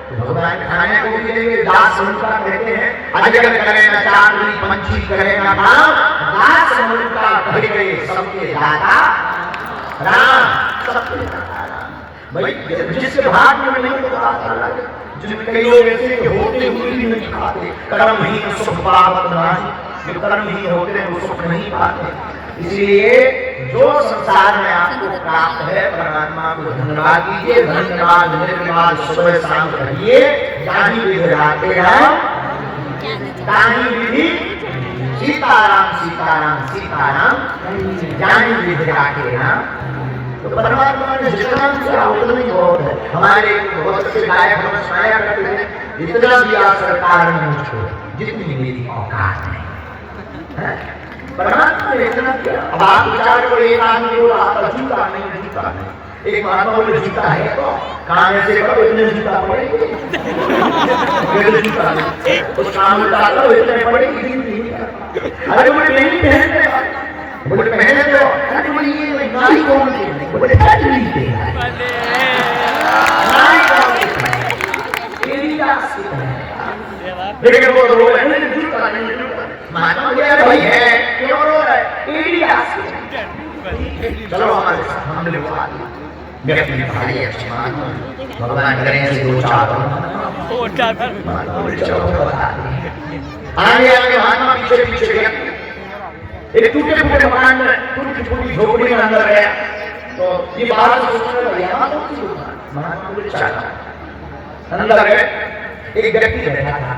तो भगवान खाने को भी देंगे। दास उनका कहते हैं, अजगर करे न चांदनी, पंछी करे न काम, दास उनका कह गए सबके दाता राम। सबके दाता राम। भाई जिसके भाग में नहीं तो बात अलग है। जिनमें कई लोग ऐसे होते हुए भी नहीं खाते, कर्महीन सुख पावत नहीं, जो कर्महीन होते हैं वो सुख नहीं पाते। इसलिए जो संसार में आपको प्राप्त है, परमात्मा को धन्यवाद दीजिए। धन्यवाद निर्वाद सुबह शाम करिए। जानी विधि राते राम, तानी विधि सीताराम सीताराम सीताराम, जानी विधि राते राम। तो परमात्मा ने जितना दिया उतना ही बहुत है। हमारे बहुत से गायक हम सुनाया करते थे, जितना दिया सरकार ने मुझको, जितनी मेरी औकात है। परमात्मा ने इतना किया। अब आप विचार करो, एक आदमी बोला आपका जूता नहीं, जूता नहीं। एक महात्मा बोले जूता है तो काम ऐसे करो, इतने जूता पड़ेगी, जूता नहीं उस काम उतार करो, इतने पड़ेगी। अरे बोले नहीं पहनते, बोले पहने तो, अरे बोले ये नाई कौन सी, बोले चटनी पे नाई कौन सी, तेरी दास की तरह। लेकिन वो रो रहे हैं जूता नहीं, जूता महात्मा बोले भाई है क्यों रो रहा है, तेरी दास की तरह। चलो हमारे साथ हम लोग आते व्यक्ति भाई अच्छी बात भगवान करें से दो चार आगे आगे महात्मा पीछे पीछे गया। एक टूटे फूटे मकान में टूटी फूटी झोपड़ी में अंदर गया तो ये बाहर से सोचने लगा यहाँ तो कुछ महात्मा बोले चाचा। अंदर गए, एक व्यक्ति बैठा था,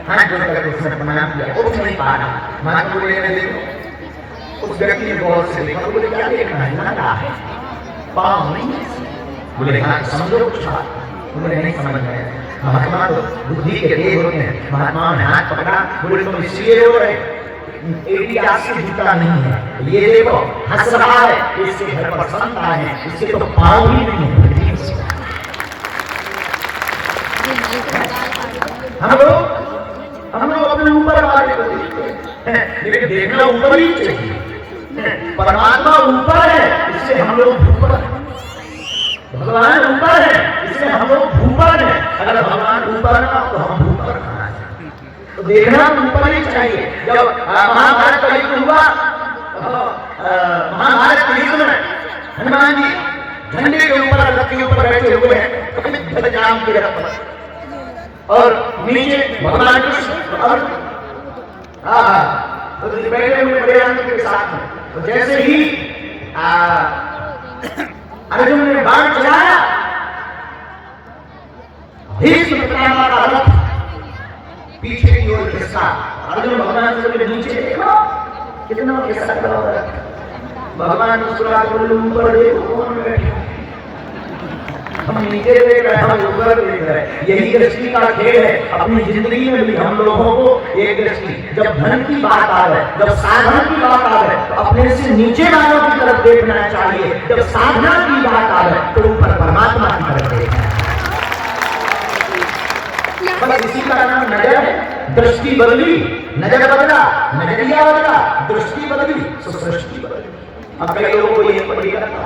हाथ जोड़ करके उसने प्रणाम किया, उठ नहीं पा रहा। महात्मा बोले देखो, उस व्यक्ति ने गौर से देखा, बोले क्या देखना है, लगा है पाँव नहीं। बोले हाँ समझो कुछ बात, बोले नहीं समझ रहे। महात्मा तो बुद्धि के तेज होते हैं। महात्मा ने हाथ पकड़ा, बोले तुम इसलिए रो रहे, एड़ी दास की जूता नहीं है, ये देखो हंस रहा है, इसके घर पर संत आए हैं, इसके तो पाँव ही नहीं है। हम लोग अपने ऊपर वाले को देखते हैं, लेकिन देखना ऊपर ही चाहिए। परमात्मा ऊपर है, इससे हम लोग ऊपर हैं। भगवान ऊपर है, इससे हम लोग भूपर हैं। अगर भगवान ऊपर ना तो हम भूपर कहाँ हैं? तो देखना ऊपर ही चाहिए। जब महाभारत का युद्ध हुआ, महाभारत के युद्ध में हनुमान जी झंडे के ऊपर, रथ के ऊपर बैठे हुए हैं, कपित नाम के रथ पर, और नीचे भगवान कृष्ण और बैठे हुए बड़े आनंद के साथ में। तो जैसे ही अर्जुन ने बाण चलाया, भीष्म पितामह का रथ पीछे की ओर खिसका। अर्जुन भगवान से बोले नीचे देखो कितना खिसका हुआ है। भगवान मुस्कुरा बोले ऊपर देखो कौन बैठे। हम नीचे देख रहे हैं, हम ऊपर देख रहे हैं। यही दृष्टि का खेल है। अपनी जिंदगी में भी हम लोगों को एक दृष्टि, जब धन की बात आ रहा है, जब साधन की बात आ रहा है, तो अपने से नीचे वालों की तरफ देखना चाहिए। जब साधना की बात आ रहा है तो ऊपर परमात्मा की तरफ देखना है। बस इसी का नाम नजर है। दृष्टि बदली, नजर बदला, नजरिया बदला, दृष्टि बदली, सृष्टि बदली। अब कई लोगों को ये पड़ी करता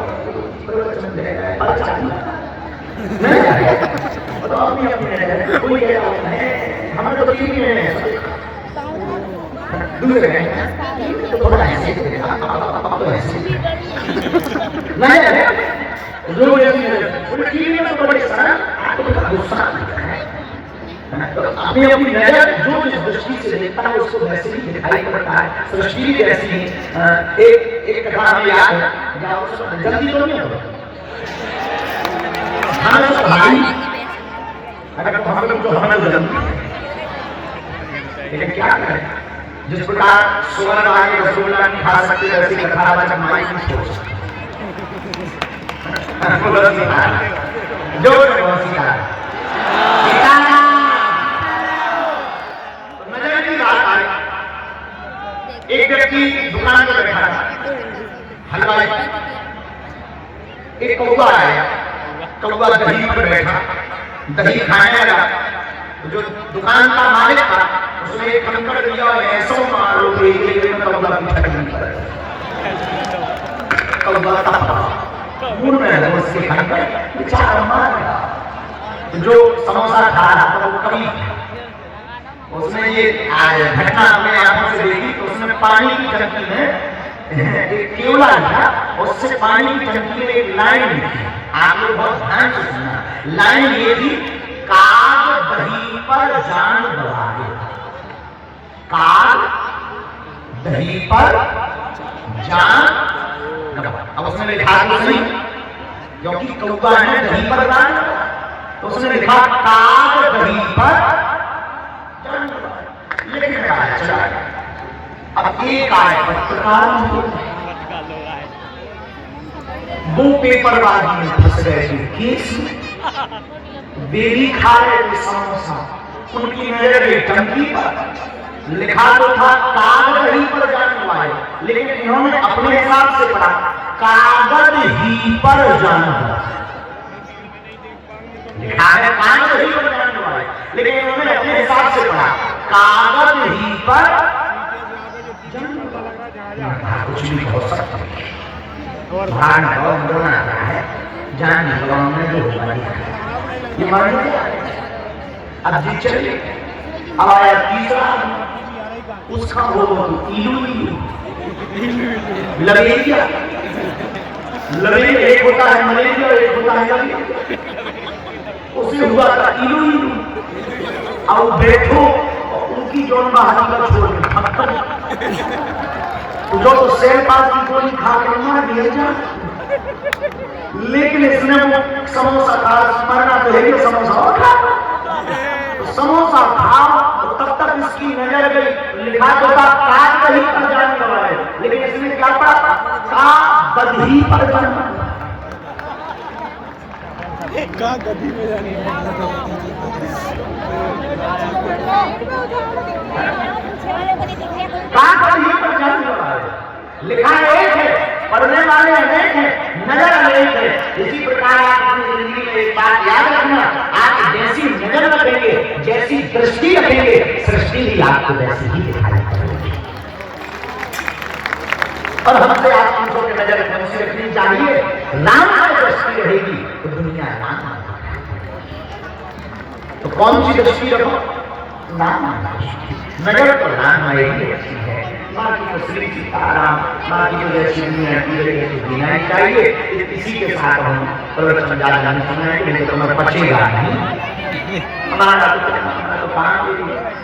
कोई हमें तो ठीक है, दूसरे तो थोड़ा ऐसे जो तो बड़ी सारा गुस्सा अपनी अपनी नजर जो जिस दृष्टि से देखता है उसको वैसे ही दिखाई पड़ता है। सृष्टि भी ऐसी है। एक कथा हमें याद है, जल्दी तो नहीं होगा हम सब भाई, अगर तो हम लोग जो हमें जल्दी, लेकिन क्या करें, जिस प्रकार सुवर्ण आगे रसगुल्ला नहीं खा सकते वैसी कथा वाचक माई नहीं छोड़ सकते। जो एक व्यक्ति दुकान पर बैठा था, हलवाई, एक कौवा आया, कौवा दही पर बैठा, दही खाने लगा। जो दुकान का मालिक था उसने एक कंकड़ दिया और ऐसो मारो कौवा की छटनी पर, कौवा तपा मुंह में उसके कंकड़ बेचारा मार गया। जो समोसा खा रहा था वो कभी उसने ये घटना अपने आंखों से देखी तो उसने पानी की टंकी में एक केवला लिखा, उससे पानी की टंकी में एक लाइन लिखी। आप लोग बहुत ध्यान से सुनना। लाइन ये थी, काग दही पर जान गवाए, काग दही पर जान गवाए। अब उसने लिखा तो सही, क्योंकि कौवा है दही पर जान, तो उसने लिखा काग दही पर, लेकिन चला। अब एक आए पत्रकार वो पेपरबाजी में फंस गए थे केस में। बेबी खा रहे थे समोसा, उनकी नजर गई टंकी पर, लिखा तो था कागज ही पर जान वाले, लेकिन इन्होंने अपने हिसाब से पढ़ा कागज ही पर जान वाले। लिखा है कागज ही पर जान वाले, लेकिन इन्होंने अपने हिसाब से पढ़ा कागज ही पर कुछ भी हो सकता है। भान होना है जान में जो ये मान अब जी चलिए। अब आया तीसरा, उसका वो इलू लबेरिया, लबेरिया एक होता है मलेरिया, एक होता है लबेरिया। उसे हुआ था इलू और बैठो उनकी जोन बाहर का छोड़ जो तो सेल पास की गोली खा के मार दिया जा, लेकिन इसने वो समोसा खा, मरना तो है कि समोसा और खा, तो समोसा खा तो तब तक इसकी नजर गई, लिखा तो था काग दही पर जान गवाए, लेकिन इसने क्या पढ़ा काग दही पर जान गधी में जाने लिखा एक है, पढ़ने वाले अनेक है, नजर अनेक है। इसी प्रकार आप अपनी जिंदगी में एक बात याद रखना, आप जैसी नजर रखेंगे, जैसी दृष्टि रखेंगे, सृष्टि भी आपको वैसी ही दिखाई पड़ेगी। और हमसे आप दूसरों की नजर रखनी चाहिए। राम की दृष्टि रहेगी तो दुनिया राम, तो कौन सी दृष्टि रखो? राम नजर तो राम ही अच्छी है, बाकी तो श्री सीताराम, बाकी तो जैसी दुनिया की जीना चाहिए। इसी के साथ हम प्रवचन जाना सुनाएंगे, तो मैं पचेगा नहीं हमारा तो काम,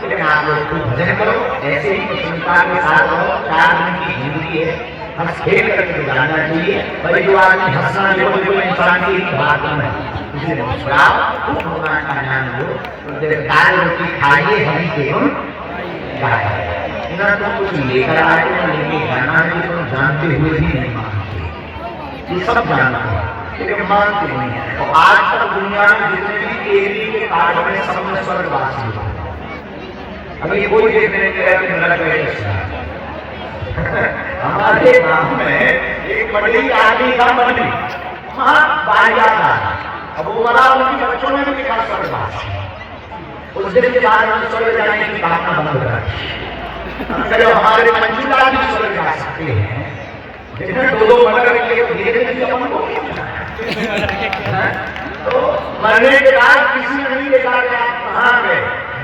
लेकिन आप लोग कुछ भजन करो, ऐसे ही प्रसन्नता के साथ रहो। 4 दिन की जिंदगी है, हंस खेल करके जाना चाहिए। भाई जो आदमी हंसना जो कोई इंसान की बात है, इसलिए मुस्कुराओ, भगवान का नाम लो, दाल रोटी खाइए, हरी के गुण गाइए। ना तो कुछ लेकर आए ना लेके जाना है, तुम जानते हुए भी नहीं मानते, ये सब जानते हैं। लेकिन मानते नहीं है। तो आज तक दुनिया में जितने भी एरी के कार्ड में सब में स्वर्गवासी हो, अभी कोई देखने के लिए नरक में हमारे गांव में एक बड़ी आदमी का मंदिर वहां बाजा था। अब वो बड़ा उनकी बच्चों में भी लिखा स्वर्गवासी। उस दिन के बाद हम स्वर्ग जाने की भावना बंद कर दी। हमारे मंजूला भी स्वर्ग जा सकते हैं, जिन्हें दो मगर के धीरे धीरे अपन को तो मरने के बाद किसी ने नहीं देखा कि आप कहाँ गए।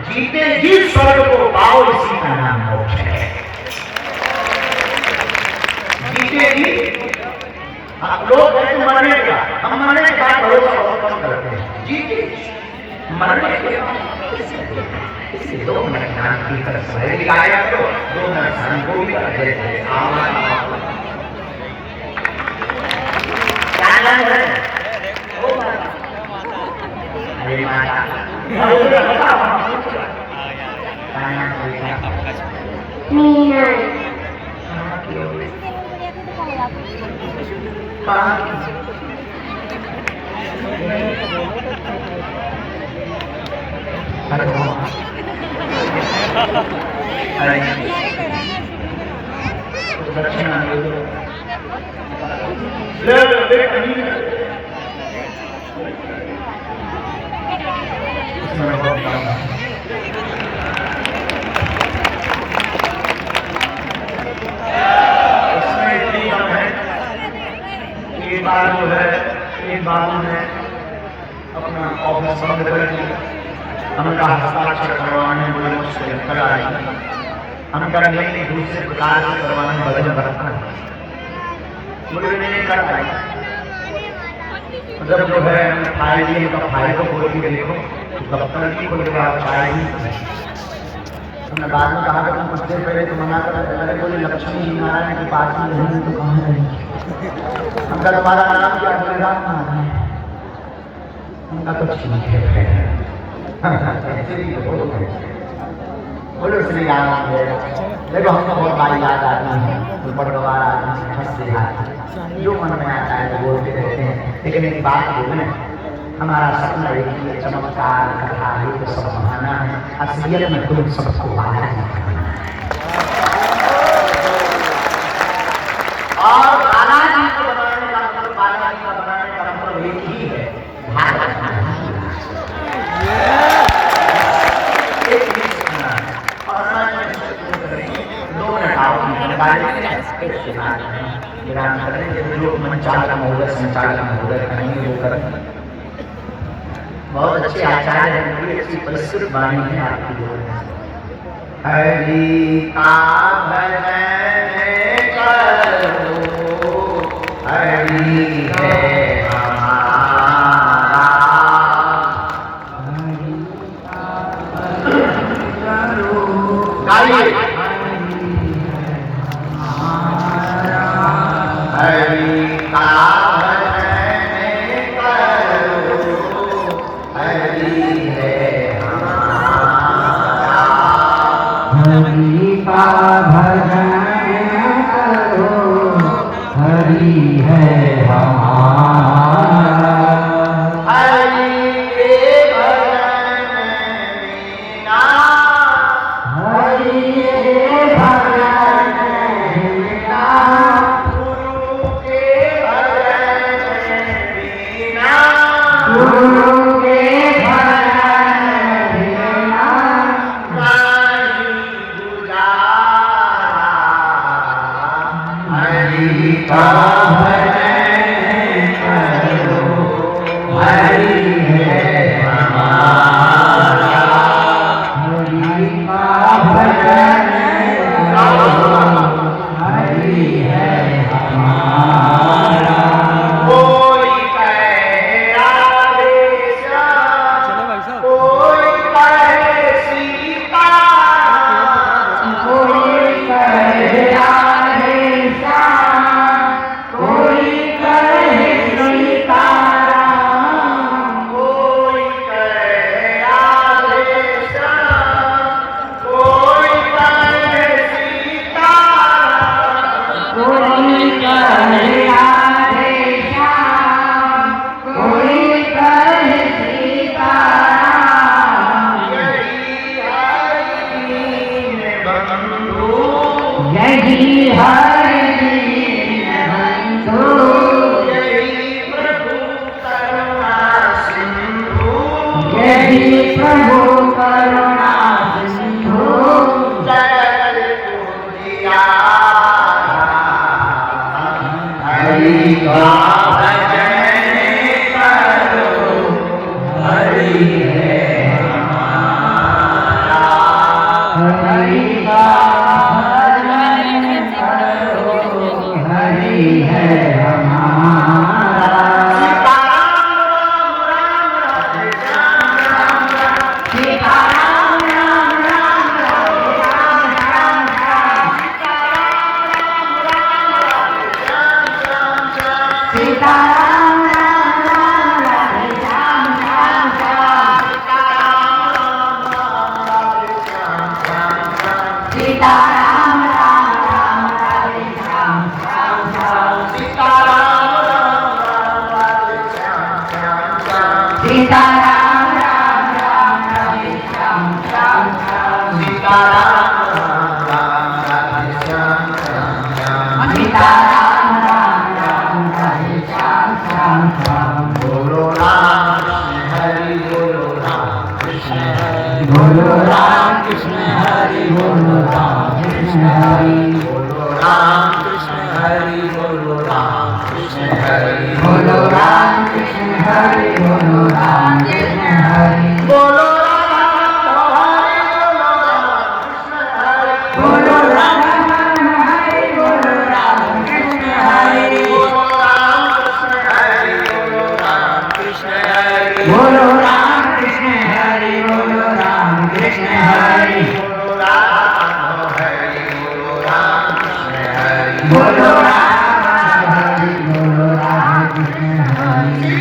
जीते जी स्वर्ग को पाओ, इसी का नाम मोक्ष है। जीते जी आप लोग कहते मरने का, हम मरने के बाद भरोसा बहुत कम करते हैं। जीते मरने के बाद इसी 2 मिनट शांति कर सही आया तो 2 मिनट शांति को भी कर देते। क्या नाम है? अरे माता मीना एक बार ने अपना ऑफिस बंद कर दिया। हमका हस्ताक्षर करवाने बोले मुझसे कर आई। हमका नहीं दूसरे प्रकार से करवाने वजन रखना बोले नहीं कर पाई। जब जो है फाइल लिए तो फाइल को खोल के देखो, दफ्तर की खोल के आप पाएगी। हमने बाद में कहा कि कुछ देर पहले तो मना कर रहे बोले लक्ष्मी नारायण के पास में नहीं तो कहाँ रहेंगे। हमका तुम्हारा नाम क्या? बोले राम नारायण। हमका तो ठीक है बोलो श्री राम। देखो हमको बहुत बारी याद आती है, बड़वार आदमी हंसते आते जो मन में आता है तो बोलते रहते हैं। लेकिन एक बात बोले, हमारा सपना एक ही चमत्कार कथा है तो सब बहाना है, असलियत में खुद सबको बाहर नहीं करना है। और बालाजी को बनाने का मतलब, बालाजी का बनाने का मतलब एक ही है, भारत का बहुत अच्छे आचार्य हैं, बड़ी अच्छी परिष्कृत वाणी है आपकी। हरि का भजन करो, हरि है हमारा, हरि का भजन करो। गाइए हरि का भजन करो, हरि है हमारा। हरि के भजन बिना, हरि के भजन बिना, गुरु के भजन बिना, गुरु के भजन बिना हरि का भजन करो, हरि है हमारा। हरि का भजन करो, हरि है हमारा। कोई कहे राधे श्याम, कोई कहे सीता, कोई कहे कोई यही हरि दीनबंधु यही प्रभु करुणा सिंधु यही प्रभु करुणा सिंधु जगत पूजिया हरि का भजन करो हरि है हमारा हरि का भजन करो हरि है हमारा सीताराम राम राम राम राम सीताराम राम राम राधे श्याम श्याम श्याम सीताराम राम राम राधे श्याम श्याम श्याम सीताराम राम राम राधे श्याम श्याम श्याम सीताराम राम राम राधे श्याम श्याम श्याम बोलो राम कृष्ण हरि बोलो राम कृष्ण हरि बोलो राम कृष्ण हरि बोलो राम कृष्ण हरि बोलो राम कृष्ण हरि बोलो राम कृष्ण हरि बोलो राम कृष्ण हरि बोलो राम कृष्ण हरि बोलो राम हरि बोलो राम हरि बोलो राम कृष्ण हरि बोलो राम कृष्ण हरि बोलो राम कृष्ण हरि बोलो राम हरि बोलो राम कृष्ण हरि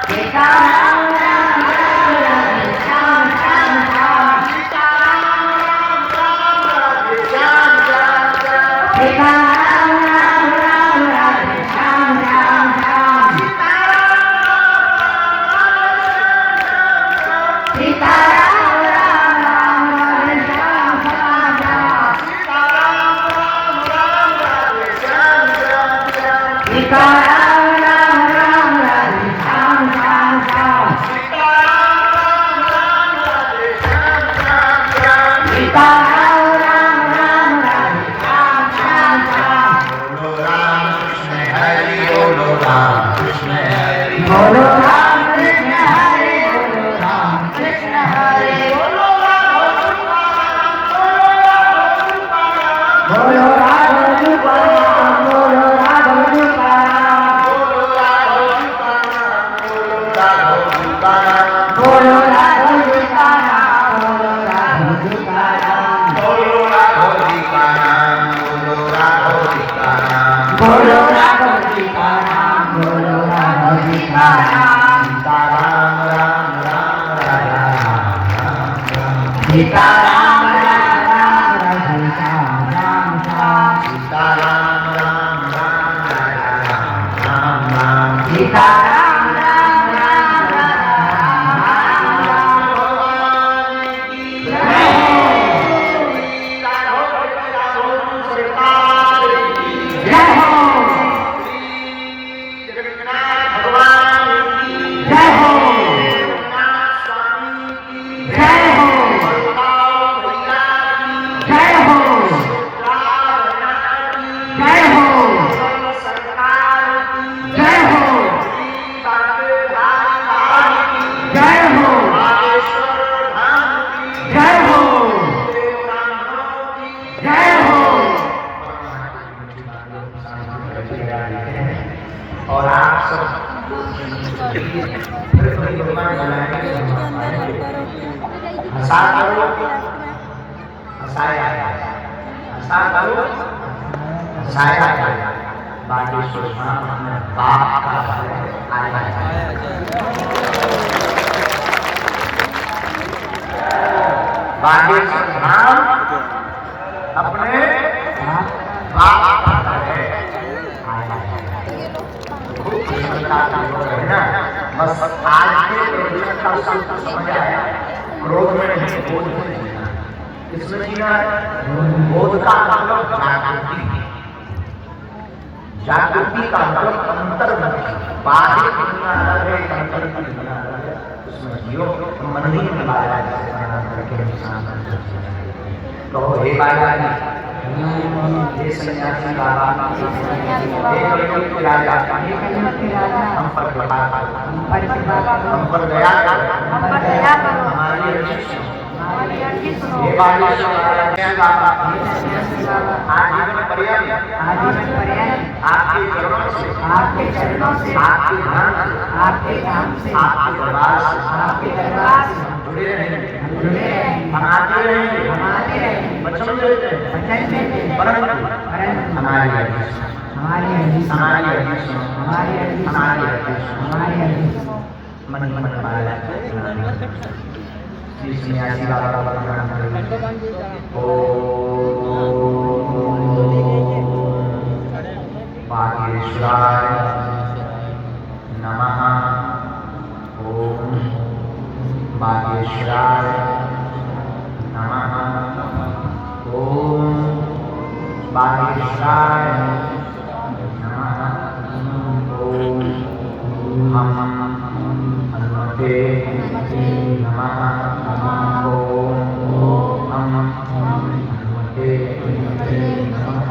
सीताराम राम राम राधे श्याम श्याम श्याम सीताराम राम राम राधे श्याम श्याम श्याम सीताराम राम राम राधे श्याम श्याम श्याम सीताराम राम राम राधे श्याम श्याम श्याम सीताराम राम राम राधे श्याम श्याम श्याम बोलो राम कृष्ण हरि बोलो राम कृष्ण हरि बोलो राघव तुकाराम बोलो राघव तुकाराम बोलो राघव तुकाराम बोलो राघव तुकाराम बोलो राघव तुकाराम बोलो राघव तुकाराम सीताराम राम राम राधे श्याम श्याम श्याम सीताराम राम राम जय हो जय हो जय हो जय हो जय हो जय हो जय हो जय हो जय हो और आप सब हंसा करो हंसाया हंसा करो हंसाया बागेश्वर धाम बाप का आया बागेश्वर धाम अपने बाप का है बस आज के प्रवचन का समझ आया, क्रोध में नहीं, बोध में नहीं। इसमें जीना है। बोध का मतलब जागृति, जागृति का मतलब अंतर्मुखी, बाहर की दुनिया अलग है, अंतर की दुनिया अलग है। उसमें जियो मन ही मिलाया जिसे प्रणाम करके निशान कहो हे बाबा जी, हे सन्यासी बाबा, हे कलियुग के राजा, हम पर कृपा करो, हम पर दया करो, हमारी रक्षा करो। हे बाबा आजीवन पर्यंत आपके चरणों से, आपके धाम से, आपके दरबार से जुड़े रहेंगे, मनाते रहेंगे, वचन देते हैं, परंतु हमारी मन हमारा इसमें आजी बाबा प्रणाम करें। बागेश्वराय नमः। ओम बागेश्वराय नमः। ओम बागेश्वराय नमः। ओम हम हनुमते नमः। ओम हम हनुमते नमः।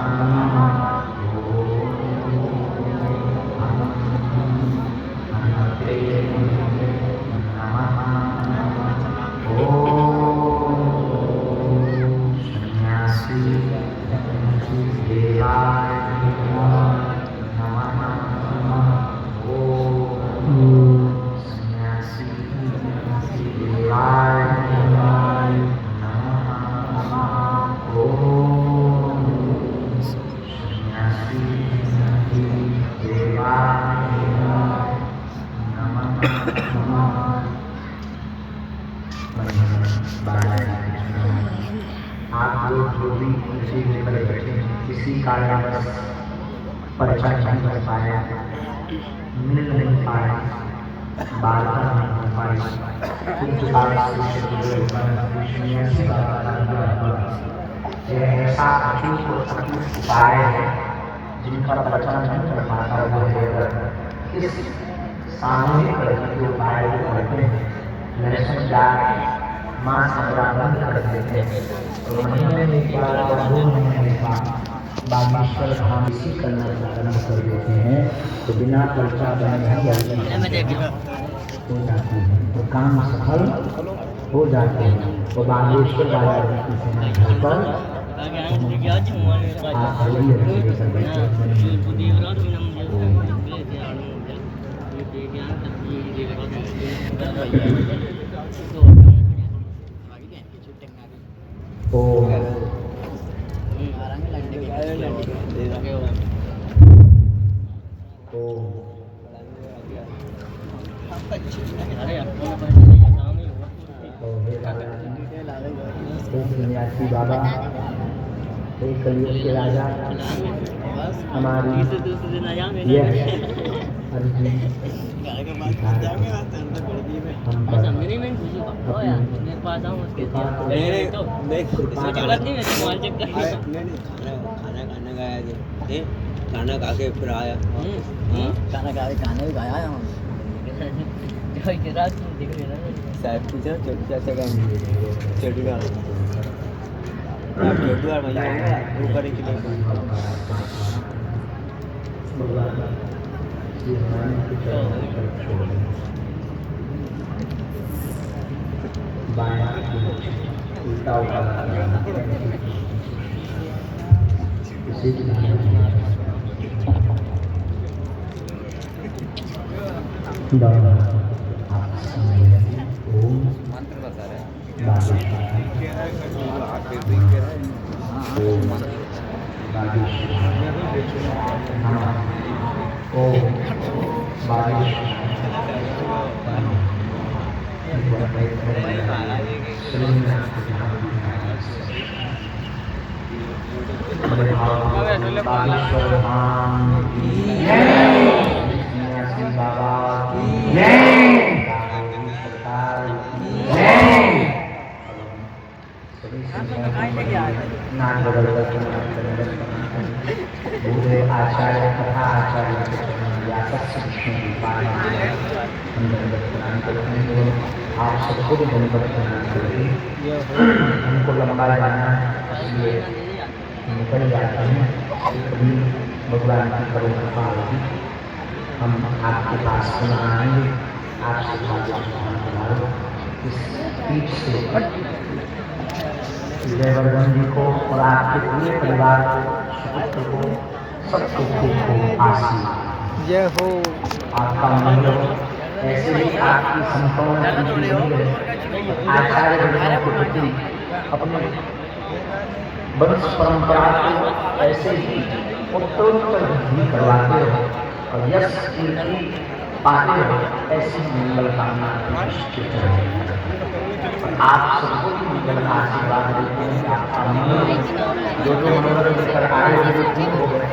आप लोग जो भी किसी लेकर बैठे किसी कारणवश परिचय नहीं कर पाए, मिल नहीं पाए, बात नहीं हो पाई, कुछ ऐसा अचूक उपाय है जिनका प्रचार नहीं कर पाता वो है इस सामूहिक उपाय को करते हैं। दर्शन जाए माँ सबरा बंद कर देते हैं तो महीने में एक बार या 2 महीने में एक बार बागेश्वर धाम इसी करना प्रारंभ कर देते हैं तो बिना खर्चा बने हो जाते हैं, तो काम सफल हो जाते हैं। तो बागेश्वर बाबा की सेना घर पर आप लेकर सन्यासी बाबा, एक कलियुग के राजा, हमारी यह अर्जी हम पर खाना खा के फिर आया। खाना खा के खाना भी खाया हम साहब पूछा चाचा का चटू का वो करे के लिए उल्टा मंत्र बता रहे सभी नाम बदलकर बूढ़े आचार्य तथा आचार्य के चरण व्यासस्य विष्णु हम दंडवत प्रणाम करते हैं। आप सबको भी दंडवत प्रणाम करेंगे। हमको लंबा जाना इसलिए निकल जाते हैं, कभी भगवान की करुणा होगी हम आपके पास पुनः आएंगे। आपसे हमारे इस पीठ से जयवर्धन जी को और आपके पूरे परिवार को, सुपुत्र को, सबको खूब आशीर्वाद। जय हो। आपका मंगल हो। ऐसे ही आपकी संपूर्ण प्रीति बनी रहे। आचार्य वृंदों के प्रति अपने वंश परंपरा को ऐसे ही उत्तरोत्तर वृद्धि करवाते हो और यश कीर्ति पाते हो। ऐसी मंगल कामना निश्चित है। आप सबको भी मंगल का आशीर्वाद देते हैं। आपका मंगल जो जो मनोरथ लेकर आए हुए पूर्ण हो गए,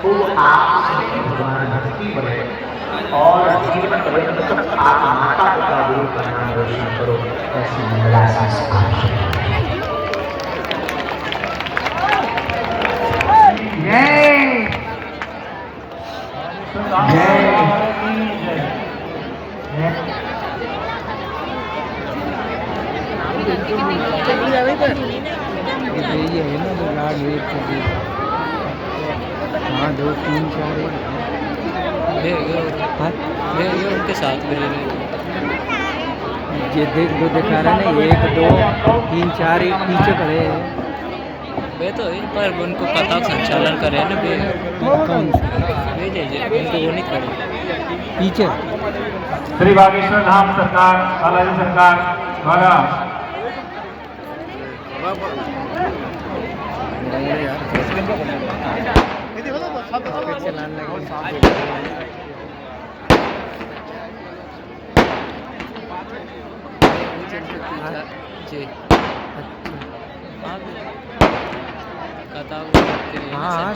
तो आप सबकी भगवान भक्ति बढ़े और जीवन पर्यंत तक आप माता पिता गुरु का नाम रोशन करो। ऐसी मंगलाशीष जय ये है ना तो लाड वेट कर दी। हाँ 2 3 4 ये उनके साथ में ये देख दो दिखा रहे ना 1 2 3 4 एक पीछे खड़े हैं। वे तो है पर उनको कथा संचालन करे ना वे कौन वे उनको वो नहीं खड़े पीछे श्री बागेश्वर धाम सरकार, बालाजी सरकार द्वारा चलाने लगे। जी कथा हाँ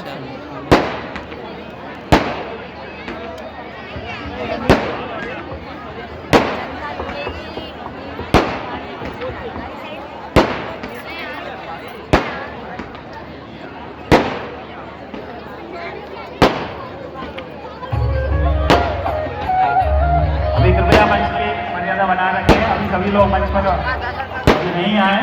अभी कृपया मंच की मर्यादा बना रखें। अभी सभी लोग मंच पर अभी नहीं आए।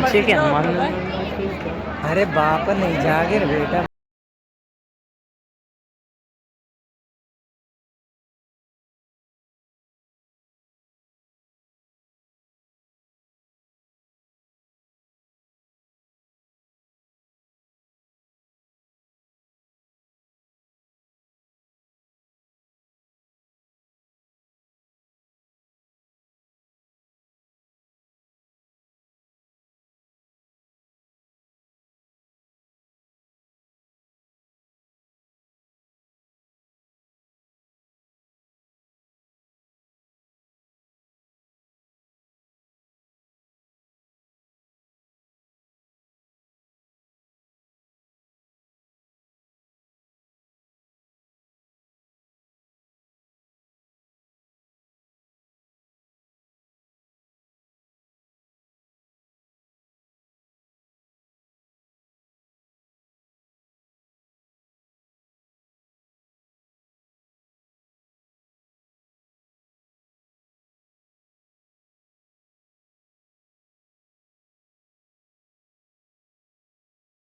पीछे के हनुमान। अरे बाप नहीं जागे रे बेटा।